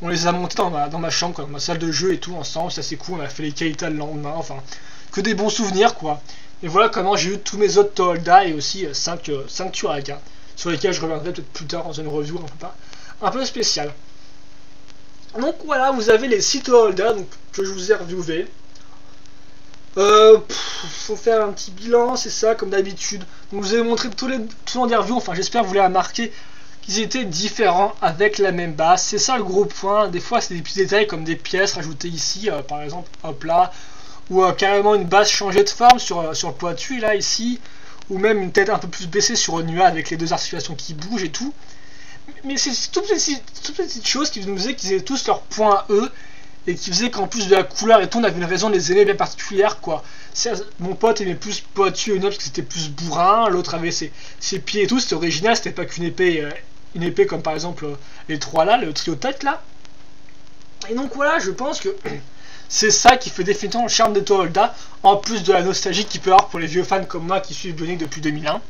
on les a montés dans ma chambre, quoi, dans ma salle de jeu et tout ensemble, c'est assez cool, on a fait les Kaita le lendemain, enfin, que des bons souvenirs quoi. Et voilà comment j'ai eu tous mes autres Tolda et aussi 5 Turaga, sur lesquels je reviendrai peut-être plus tard dans une review un peu spécial. Donc voilà, vous avez les 6 Tolda que je vous ai reviewé. Faut faire un petit bilan, c'est ça, comme d'habitude. Donc je vous ai montré tout le long des reviews, enfin j'espère que vous l'avez remarqué, qu'ils étaient différents avec la même base. C'est ça le gros point. Des fois c'est des petits détails comme des pièces rajoutées ici, par exemple, hop là, ou carrément une base changée de forme sur le toitu là, ici, ou même une tête un peu plus baissée sur Onua avec les deux articulations qui bougent et tout. Mais c'est toutes petites choses qui nous faisaient qu'ils avaient tous leur point E et qui faisaient qu'en plus de la couleur et tout, on avait une raison de les aimer bien particulière quoi. Mon pote aimait plus Poitu et Onua parce que c'était plus bourrin, l'autre avait ses pieds et tout, c'était original, c'était pas qu'une épée, comme par exemple les trois là, le trio tête là. Et donc voilà, je pense que c'est ça qui fait définitivement le charme des Tolda, en plus de la nostalgie qu'il peut y avoir pour les vieux fans comme moi qui suivent Bionic depuis 2001.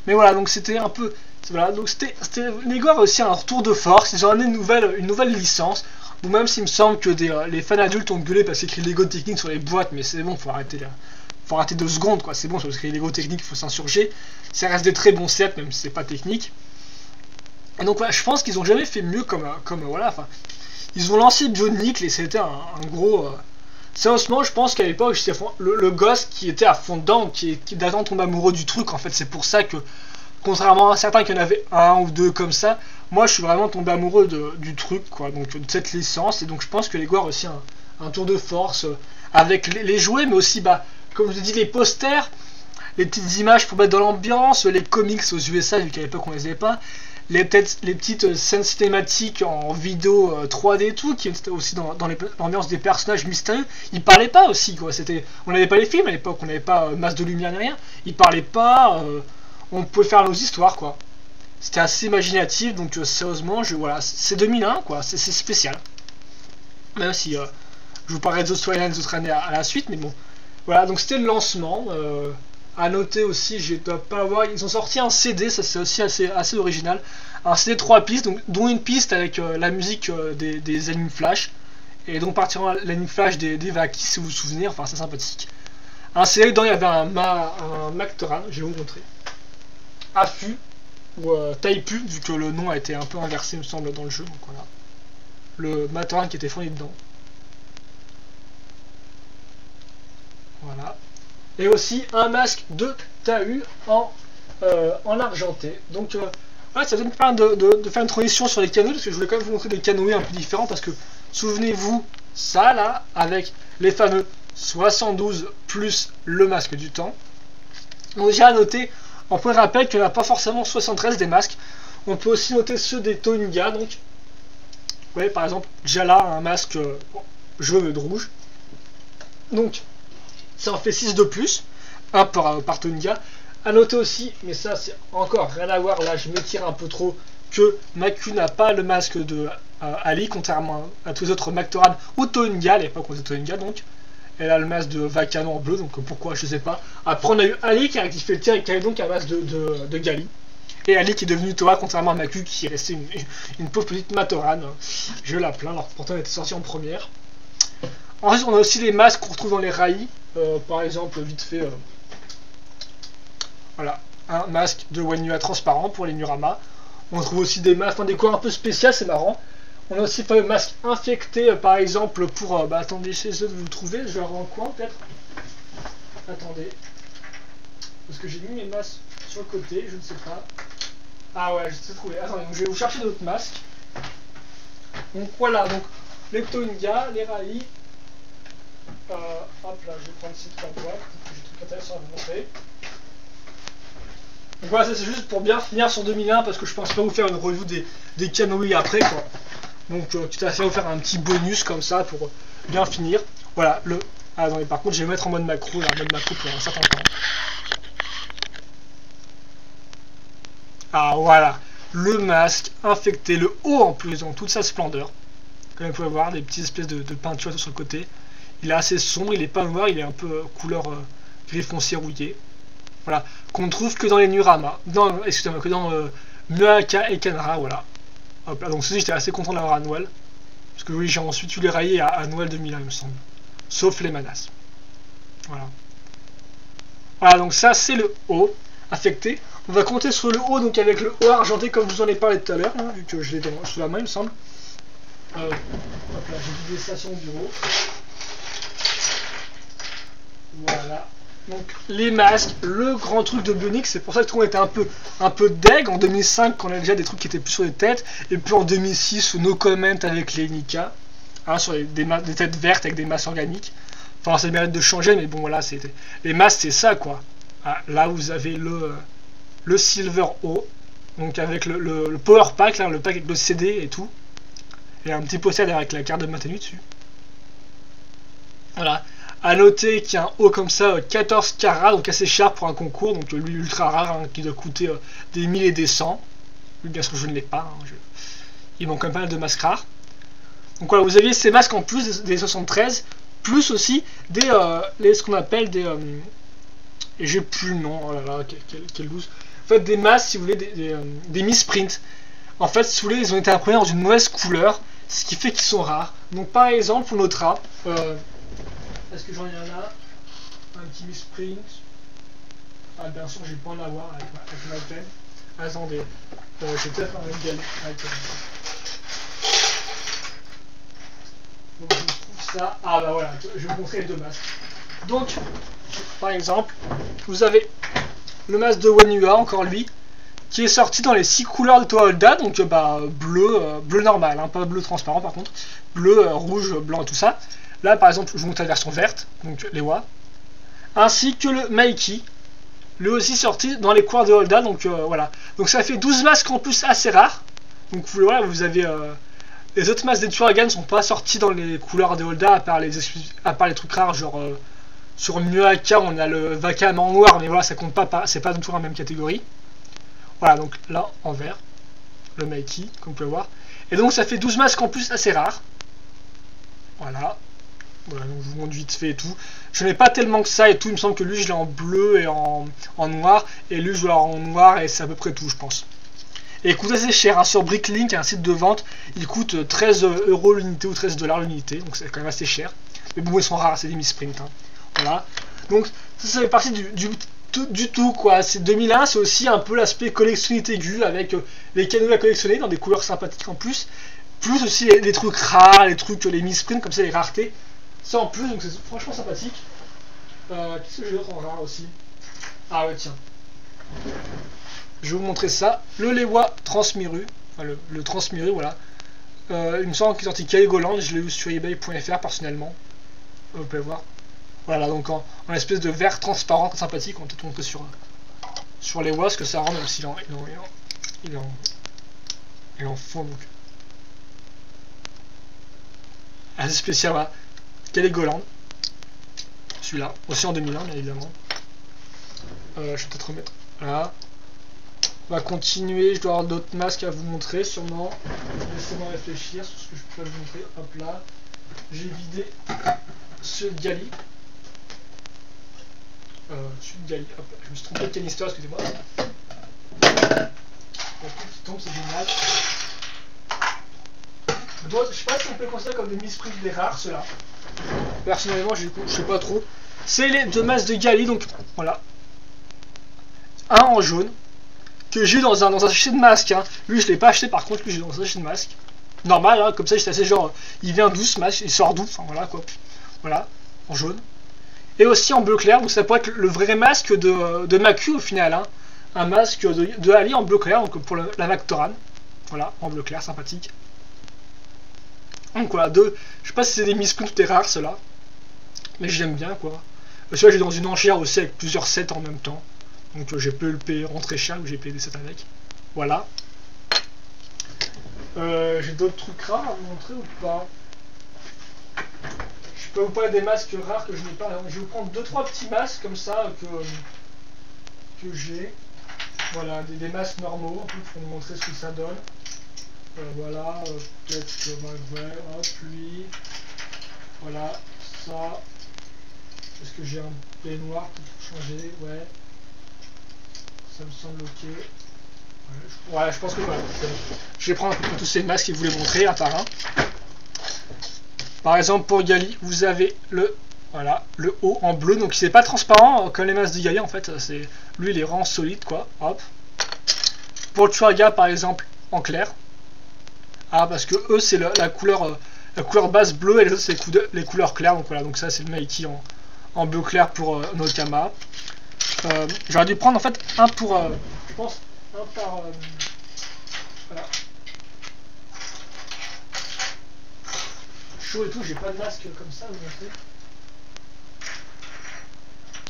Mais voilà, donc c'était un peu... Voilà, donc Lego a aussi un retour de force, ils ont amené une nouvelle licence. Bon, même s'il me semble que les fans adultes ont gueulé parce qu'il y a écrit Lego Technique sur les boîtes, mais c'est bon, faut arrêter 2 secondes quoi, c'est bon, parce que les Lego Technique, il faut s'insurger. Ça reste des très bons sets, même si c'est pas technique. Et donc voilà, je pense qu'ils ont jamais fait mieux comme voilà, enfin... Ils ont lancé Bionic et c'était un gros... Sérieusement, je pense qu'à l'époque, j'étais le gosse qui était à fond dedans, qui d'attendre tombe amoureux du truc, en fait, c'est pour ça que... Contrairement à certains qui en avaient un ou deux comme ça, moi je suis vraiment tombé amoureux du truc, quoi, donc de cette licence, et donc je pense que Lego a aussi un tour de force avec les jouets, mais aussi, comme je vous ai dit, les posters, les petites images pour mettre dans l'ambiance, les comics aux USA, vu qu'à l'époque on les avait pas, les petites scènes cinématiques en vidéo 3D et tout, qui étaient aussi dans l'ambiance des personnages mystérieux. Ils parlaient pas aussi, quoi, on n'avait pas les films à l'époque, on n'avait pas masse de lumière ni rien, ils parlaient pas... on pouvait faire nos histoires quoi. C'était assez imaginatif, donc sérieusement, voilà, c'est 2001 quoi, c'est spécial. Même si je vous parlerai d'autres storylines d'autres années à la suite, mais bon. Voilà, donc c'était le lancement. À noter aussi, je dois pas avoir, ils ont sorti un CD, ça c'est aussi assez original. Un CD 3 pistes, dont une piste avec la musique des animes Flash. Et donc particulièrement l'anime Flash des Vaki, si vous vous souvenez, enfin c'est sympathique. Un CD dedans il y avait un Mactoran, je vais vous montrer. Afu ou Taipu, vu que le nom a été un peu inversé, me semble, dans le jeu. Donc voilà, le Mactoran qui était fourni dedans. Voilà. Et aussi un masque de Tahu en argenté. Donc voilà, ça me permet de faire une transition sur les canoës, parce que je voulais quand même vous montrer des canoës un peu différents, parce que souvenez-vous, ça là, avec les fameux 72 plus le masque du temps. Donc déjà à noter, on peut rappeler qu'il n'y en a pas forcément 73 des masques. On peut aussi noter ceux des Toninga. Donc, vous voyez par exemple, Jala a un masque jaune et rouge. Donc, ça en fait 6 de plus, un par Toninga. A noter aussi, mais ça c'est encore rien à voir, là je m'étire un peu trop, que Maku n'a pas le masque de Ali, contrairement à tous les autres Mactoran ou Toninga, à l'époque on disait Toninga donc. Elle a le masque de Vakano en bleu, donc pourquoi je sais pas. Après on a eu Ali qui a rectifié le tir et qui avait donc un masque de Gali. Et Ali qui est devenu Toa, contrairement à Maku qui est resté une pauvre petite Matoran. Je la plains, alors pourtant elle était sortie en première. Ensuite on a aussi les masques qu'on retrouve dans les Rai. Par exemple, vite fait, voilà, un masque de Wanyua transparent pour les Murama. On trouve aussi des masques, enfin des corps un peu spéciaux, c'est marrant. On a aussi fait le masque infecté, par exemple, pour... attendez, j'essaie de vous le trouver, je vais avoir un coin peut-être. Attendez. Parce que j'ai mis mes masques sur le côté, je ne sais pas. Ah ouais, je sais trouver. Attendez, donc je vais vous chercher d'autres masques. Donc voilà, donc les Ptoninga, les Rai. Hop là, je vais prendre ici 3 poids, j'ai des trucs intéressants à vous montrer. Donc voilà, ça c'est juste pour bien finir sur 2001 parce que je pense pas vous faire une review des canoës après quoi. Donc tout à fait vous faire un petit bonus comme ça pour bien finir. Voilà, Ah non mais par contre je vais mettre en mode macro, là, en mode macro pour un certain temps. Ah voilà, le masque infecté, le haut en plus dans toute sa splendeur. Comme vous pouvez voir, des petites espèces de peinture sur le côté. Il est assez sombre, il est pas noir, il est un peu couleur gris foncé rouillé. Voilà, qu'on ne trouve que dans les Nurama, excusez-moi, que dans Muaka et Kanara, voilà. Hop là, donc ceci j'étais assez content d'avoir à Noël. Parce que oui, j'ai ensuite eu les raillés à Noël 2001 il me semble. Sauf les Manas. Voilà. Voilà, donc ça c'est le haut affecté. On va compter sur le haut, donc avec le haut argenté comme je vous en ai parlé tout à l'heure, hein, vu que je l'ai sous la main il me semble. Hop là, j'ai vidé ça sur mon bureau. Voilà. Donc les masques, le grand truc de Bionic, c'est pour ça que tout le monde était un peu deg en 2005 quand on avait déjà des trucs qui étaient plus sur les têtes, et puis en 2006 no comment avec les Nika, hein, sur des têtes vertes avec des masques organiques. Enfin ça mérite de changer, mais bon voilà, les masques c'est ça quoi. Ah, là vous avez le Silver O, donc avec le Power Pack, là, le pack avec le CD et tout. Et un petit poster avec la carte de maintenu dessus. Voilà. A noter qu'il y a un haut comme ça, 14 carats, donc assez cher pour un concours, donc lui ultra rare, hein, qui doit coûter des 1000 et des 100. Lui, bien sûr, je ne l'ai pas. Hein, il manque quand même pas mal de masques rares. Donc voilà, vous aviez ces masques en plus des 73, plus aussi ce qu'on appelle des. Et j'ai plus le nom, oh là là, quel loose. En fait, des masques, si vous voulez, des misprint. En fait, si vous voulez, ils ont été imprimés dans une mauvaise couleur, ce qui fait qu'ils sont rares. Donc par exemple, pour notre A, est-ce que j'en ai un là? Un petit misprint. Ah bien sûr, j'ai pas en avoir avec ma peine. Attendez, j'ai peut-être un régal avec donc je trouve ça. Ah bah voilà, je vais vous montrer les deux masques. Donc, par exemple, vous avez le masque de Wenua, encore lui, qui est sorti dans les 6 couleurs de Toholda, donc bleu normal, hein, pas bleu transparent par contre, bleu, rouge, blanc et tout ça. Là par exemple je vous montre la version verte, donc les Wa, ainsi que le Maiki, lui aussi sorti dans les couleurs de Holda, donc voilà. Donc ça fait 12 masques en plus assez rares, donc voilà, vous avez les autres masques des Turagan ne sont pas sortis dans les couleurs de Holda, à part les trucs rares, genre sur Muaka on a le Vakam en noir, mais voilà ça compte pas, c'est pas du tout dans la même catégorie. Voilà, donc là, en vert, le Maiki, comme vous pouvez voir. Et donc, ça fait 12 masques en plus assez rares. Voilà. Voilà, donc je vous montre vite fait et tout. Je n'ai pas tellement que ça et tout. Il me semble que lui, je l'ai en bleu et en noir. Et lui, je l'ai en noir et c'est à peu près tout, je pense. Et il coûte assez cher. Hein. Sur Bricklink, un site de vente, il coûte 13 € l'unité ou 13 $ l'unité. Donc, c'est quand même assez cher. Mais bon, ils sont rares, c'est des misprint. Hein. Voilà. Donc, ça fait partie du tout quoi, c'est 2001, c'est aussi un peu l'aspect collectionnité aigu avec les canaux à collectionner dans des couleurs sympathiques en plus aussi les trucs rares, les misprint comme ça, les raretés, ça en plus, donc c'est franchement sympathique. Qu'est-ce que j'ai d'autre en rare aussi? Ah ouais tiens, je vais vous montrer ça, le Lewa Transmiru, enfin le Transmiru voilà, il me semble qu'il est sorti Kaigoland, je l'ai eu sur ebay.fr personnellement, vous pouvez voir. Voilà, donc en espèce de vert transparent sympathique, on peut peut-être montrer sur les Wa ce que ça rend, même s'il est en fond donc. Assez spécial, voilà. Kaigoland. Celui-là, aussi en 2001, bien évidemment. Je vais peut-être remettre. Voilà. On va continuer, je dois avoir d'autres masques à vous montrer, sûrement. Laissez-moi réfléchir sur ce que je pourrais vous montrer. Hop là. J'ai vidé ce Gali. Gali, hop, je me suis trompé de canister, excusez-moi. Qui tombe, c'est génial. Donc, je sais pas si on peut considérer comme des misprint des rares, ceux-là. Personnellement, je sais pas trop. C'est les deux masques de Gali, donc voilà. Un en jaune, que j'ai eu dans un sachet de masque. Hein. Lui, je l'ai pas acheté, par contre, lui, j'ai dans un sachet de masque. Normal, hein, comme ça, j'étais assez genre, il vient d'où ce masque, il sort d'où, enfin voilà quoi. Voilà, en jaune. Et aussi en bleu clair, donc ça pourrait être le vrai masque de Maku au final, hein. Un masque de Ali en bleu clair, donc pour la Mactoran. Voilà, en bleu clair, sympathique. Donc voilà, je sais pas si c'est des miscounts ou des rares ceux-là, mais j'aime bien quoi. Celui-là j'ai dans une enchère aussi avec plusieurs sets en même temps. Donc j'ai pu le payer rentrer cher, j'ai payé des sets avec. Voilà. J'ai d'autres trucs rares à vous montrer ou pas? Je peux vous parler des masques rares que je n'ai pas. Je vais vous prendre 2-3 petits masques comme ça que j'ai. Voilà, des masques normaux, en plus pour vous montrer ce que ça donne. Voilà, peut-être que ouais, hop, lui. Voilà, ça. Est-ce que j'ai un peignoir pour changer? Ouais. Ça me semble ok. Ouais, je pense que voilà. Je vais prendre un peu tous ces masques et vous les montrer un par un. Par exemple pour Gali, vous avez le haut en bleu, donc c'est pas transparent comme les masques de Gali en fait. Lui il est vraiment solide quoi. Hop. Pour le Churaga par exemple en clair. Ah parce que eux c'est la couleur base bleue et les autres c'est les couleurs claires. Donc voilà, donc ça c'est le Mikey en bleu clair pour Nokama. J'aurais dû prendre en fait un pour je pense un par voilà. Chaud et tout, j'ai pas de masque comme ça, vous montrer.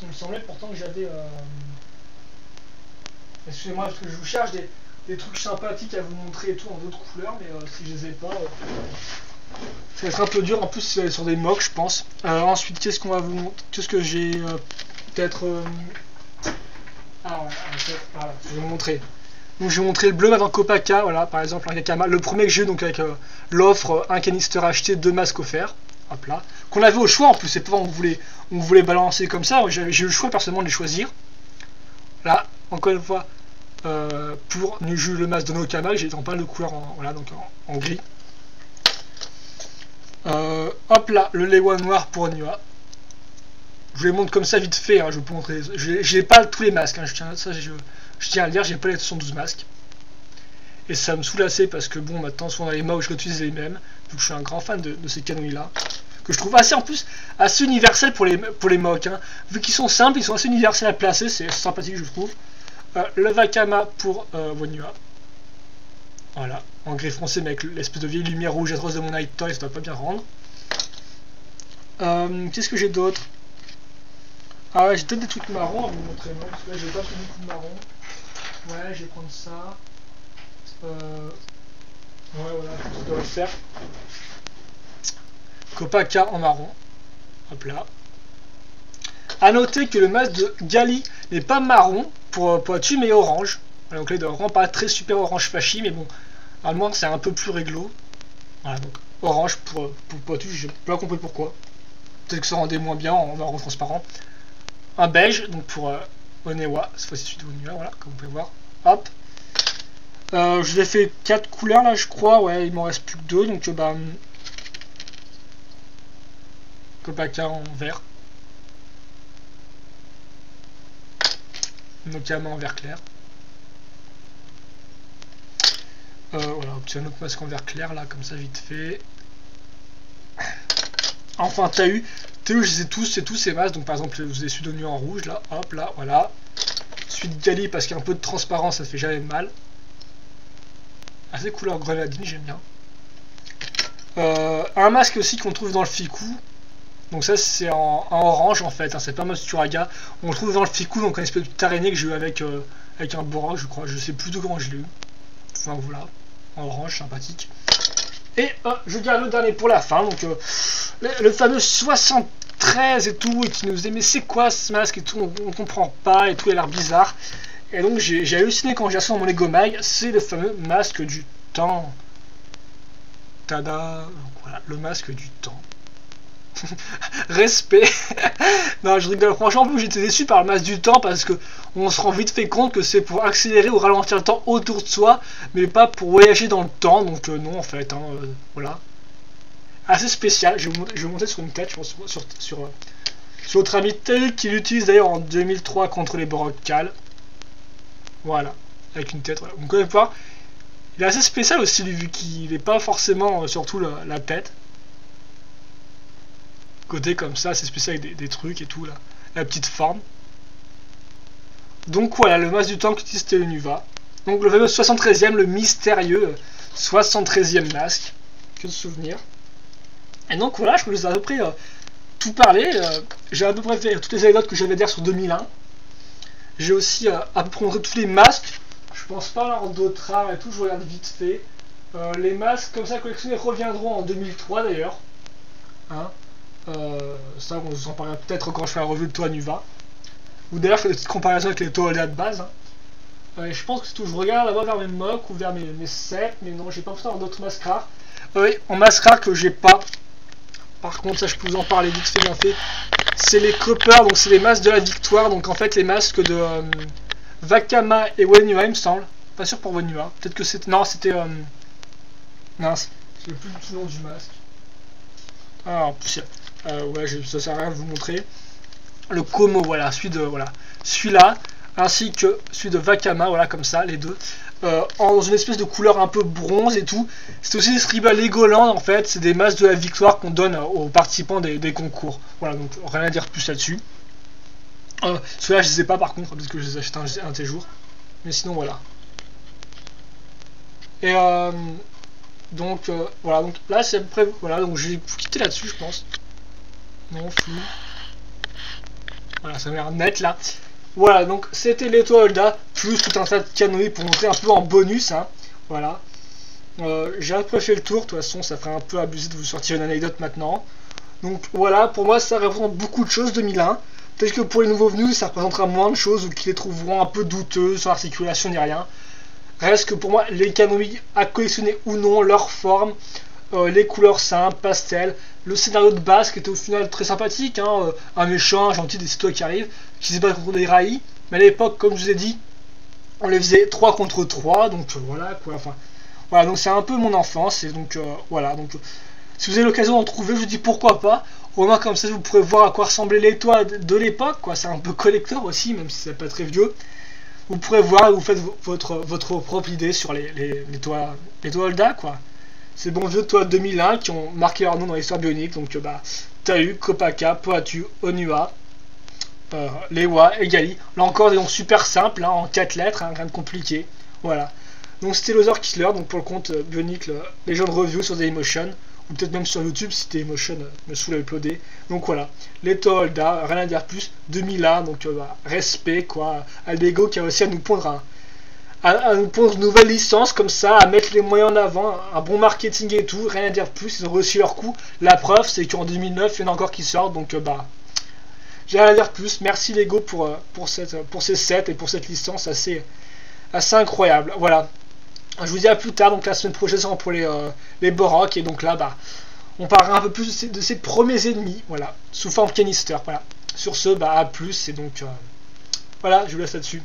Il me semblait pourtant que j'avais excusez-moi parce que je vous cherche des trucs sympathiques à vous montrer et tout en d'autres couleurs, mais si je les ai pas ça va être un peu dur, en plus c'est sur des mocks je pense. Ensuite qu'est-ce qu'on va vous montrer? Qu'est-ce que j'ai peut-être voilà, je vais vous montrer. Donc je vais vous montrer le bleu maintenant Kopaka, voilà par exemple un Gakama, le premier que j'ai eu donc avec l'offre, un canister acheté, 2 masques offerts, hop là, qu'on avait au choix en plus, c'est pas on voulait balancer comme ça, j'ai eu le choix personnellement de les choisir. Là, encore une fois, pour Nuju le masque de Nokama, j'ai dans pas de couleurs voilà, donc en gris. Hop là, le Lewa noir pour Oniwa. Je vous les montre comme ça vite fait, hein, je vais vous montrer. J'ai pas tous les masques, hein, je tiens à le dire, j'ai pas les 112 masques. Et ça me saoule assez parce que bon, maintenant, souvent dans les mocs, je réutilise les mêmes. Donc je suis un grand fan de ces canouilles là. Que je trouve assez en plus, assez universel pour les mocs. Hein. Vu qu'ils sont simples, ils sont assez universels à placer, c'est sympathique je trouve. Le Vakama pour Wonua. Voilà, en gris foncé mais avec l'espèce de vieille lumière rouge atroce de mon Night Toy, ça doit pas bien rendre. Qu'est-ce que j'ai d'autre? Ah ouais, j'ai peut-être des trucs marrons à vous montrer, non? Parce que là j'ai pas pris beaucoup de marron. Ouais, je vais prendre ça. Ouais, voilà, ça doit le faire. Kopaka en marron. Hop là. A noter que le masque de Gali n'est pas marron pour Poitu mais orange. Voilà, donc là il doit vraiment pas être très super orange flashy, mais bon, normalement c'est un peu plus réglo. Voilà, donc orange pour Poitu, j'ai pas compris pourquoi. Peut-être que ça rendait moins bien en marron transparent. Un beige, donc pour Onewa, cette fois-ci celui de Onewa, voilà, comme vous pouvez voir. Hop. Je vous ai fait 4 couleurs là, je crois, ouais, il m'en reste plus que 2, donc bah. Kopaka en vert. Nokama en vert clair. Voilà, obtient un autre masque en vert clair là, comme ça vite fait. Enfin, je les ai tous, c'est tous ces masques. Donc par exemple, vous avez celui de nuit en rouge là, hop là, voilà. Celui de Gali parce qu'il y a un peu de transparence, ça fait jamais mal. Assez couleur grenadine, j'aime bien. Un masque aussi qu'on trouve dans le Fiku. Donc ça c'est en orange en fait, hein, c'est pas masque Churaga. On le trouve dans le Fiku, donc un espèce de petite araignée que j'ai eu avec un Borak, je crois. Je sais plus de quand je l'ai eu. Enfin voilà, en orange, sympathique. Et je garde le dernier pour la fin, donc le fameux 73 et tout, et qui nous disait mais c'est quoi ce masque et tout, on comprend pas et tout, il a l'air bizarre. Et donc j'ai halluciné quand j'ai acheté dans mon Lego Mag, c'est le fameux masque du temps. Tada, donc voilà, le masque du temps. Respect. Non, je rigole, franchement, j'étais déçu par le masque du temps parce que on se rend vite fait compte que c'est pour accélérer ou ralentir le temps autour de soi, mais pas pour voyager dans le temps. Donc non, en fait, hein, voilà. Assez spécial. Je vais vous montrer sur une tête, je pense, sur notre ami tel qu'il l'utilise d'ailleurs en 2003 contre les Borokal. Voilà, avec une tête. Voilà. Vous pouvez voir, il est assez spécial aussi vu qu'il n'est pas forcément surtout la tête. côté comme ça, c'est spécial avec des trucs et tout là. La petite forme. Donc voilà, le masque du temps qu'utilise c'était le Nuva. Donc le fameux 73e, le mystérieux 73e masque. Que de souvenirs. Et donc voilà, je vous ai à peu près tout parlé. J'ai à peu près fait toutes les anecdotes que j'avais à dire sur 2001. J'ai aussi à peu près montré tous les masques. Je pense pas avoir d'autres rares et tout, je regarde vite fait. Les masques comme ça collectionnés reviendront en 2003 d'ailleurs. Hein, ça, on vous en parlera peut-être quand je fais la revue de Toa Nuva. Ou d'ailleurs, je fais des petites comparaisons avec les Toa-Olda de base. Hein. Je pense que c'est tout. Je regarde là-bas vers mes mocks ou vers mes sets, mais non, j'ai pas besoin d'autres masques rares. Oui, en masque rare que j'ai pas. Par contre, ça, je peux vous en parler vite fait, bien fait. C'est les Copper, donc c'est les masques de la victoire. Donc en fait, les masques de Vakama et Wenua, il me semble. Pas sûr pour Wenua. Peut-être que c'était. Non, c'était. Mince, j'ai plus du nom du masque. Ah, en plus, ouais, ça sert à rien de vous montrer. Le Como, voilà, celui-là, ainsi que celui de Vakama, voilà, comme ça, les deux. Dans une espèce de couleur un peu bronze et tout. C'est aussi des Scribble Legoland en fait, c'est des masques de la victoire qu'on donne aux participants des concours. Voilà, donc rien à dire plus là-dessus. Ceux-là je les ai pas par contre, parce que je les ai achetés un de ces jours. Mais sinon voilà. Et donc voilà, donc là c'est à peu près. Voilà, donc j'ai quitté là-dessus je pense. Non, flou. Voilà, ça m'a l'air net là. Voilà, donc c'était les Toa-Olda, plus tout un tas de canoës pour montrer un peu en bonus, hein. Voilà. J'ai un peu fait le tour, de toute façon ça ferait un peu abusé de vous sortir une anecdote maintenant. Donc voilà, pour moi ça représente beaucoup de choses 2001. Peut-être que pour les nouveaux venus ça représentera moins de choses ou qu'ils les trouveront un peu douteux sur l'articulation ni rien. Reste que pour moi les canoës à collectionner ou non, leur forme, les couleurs simples, pastel, le scénario de base qui était au final très sympathique, hein, un méchant, un gentil, des citoyens qui arrivent, qui se battent contre des rails, mais à l'époque, comme je vous ai dit, on les faisait 3 contre 3, donc voilà quoi, enfin, voilà, donc c'est un peu mon enfance, et donc voilà, donc si vous avez l'occasion d'en trouver, je vous dis pourquoi pas, au moins comme ça vous pourrez voir à quoi ressemblaient les toits de l'époque, quoi, c'est un peu collector aussi, même si c'est pas très vieux, vous pourrez voir et vous faites votre propre idée sur les Toa-Olda, quoi. Ces bons vieux Toa 2001 qui ont marqué leur nom dans l'histoire bionique. Donc Tahu, Kopaka, Poatu, Onua, Lewa et Gali. Là encore des noms super simples, hein, en 4 lettres, hein, rien de compliqué. Voilà. Donc c'était Loser Killer, donc pour le compte bionique, les gens de review sur Dailymotion, ou peut-être même sur YouTube si Dailymotion me saoule à uploader. Donc voilà, les Toa-Olda, rien à dire plus, 2001, donc respect quoi, à Lego qui a réussi à nous pondre à nous pondre une nouvelle licence comme ça, à mettre les moyens en avant, un bon marketing et tout, rien à dire de plus, ils ont réussi leur coup. La preuve, c'est qu'en 2009, il y en a encore qui sortent, donc j'ai rien à dire de plus. Merci Lego pour ces sets et pour cette licence assez incroyable. Voilà, je vous dis à plus tard, donc la semaine prochaine sera pour les Borok, et donc là, on parlera un peu plus de ses premiers ennemis, voilà, sous forme canister, voilà. Sur ce, à plus, et donc, voilà, je vous laisse là-dessus.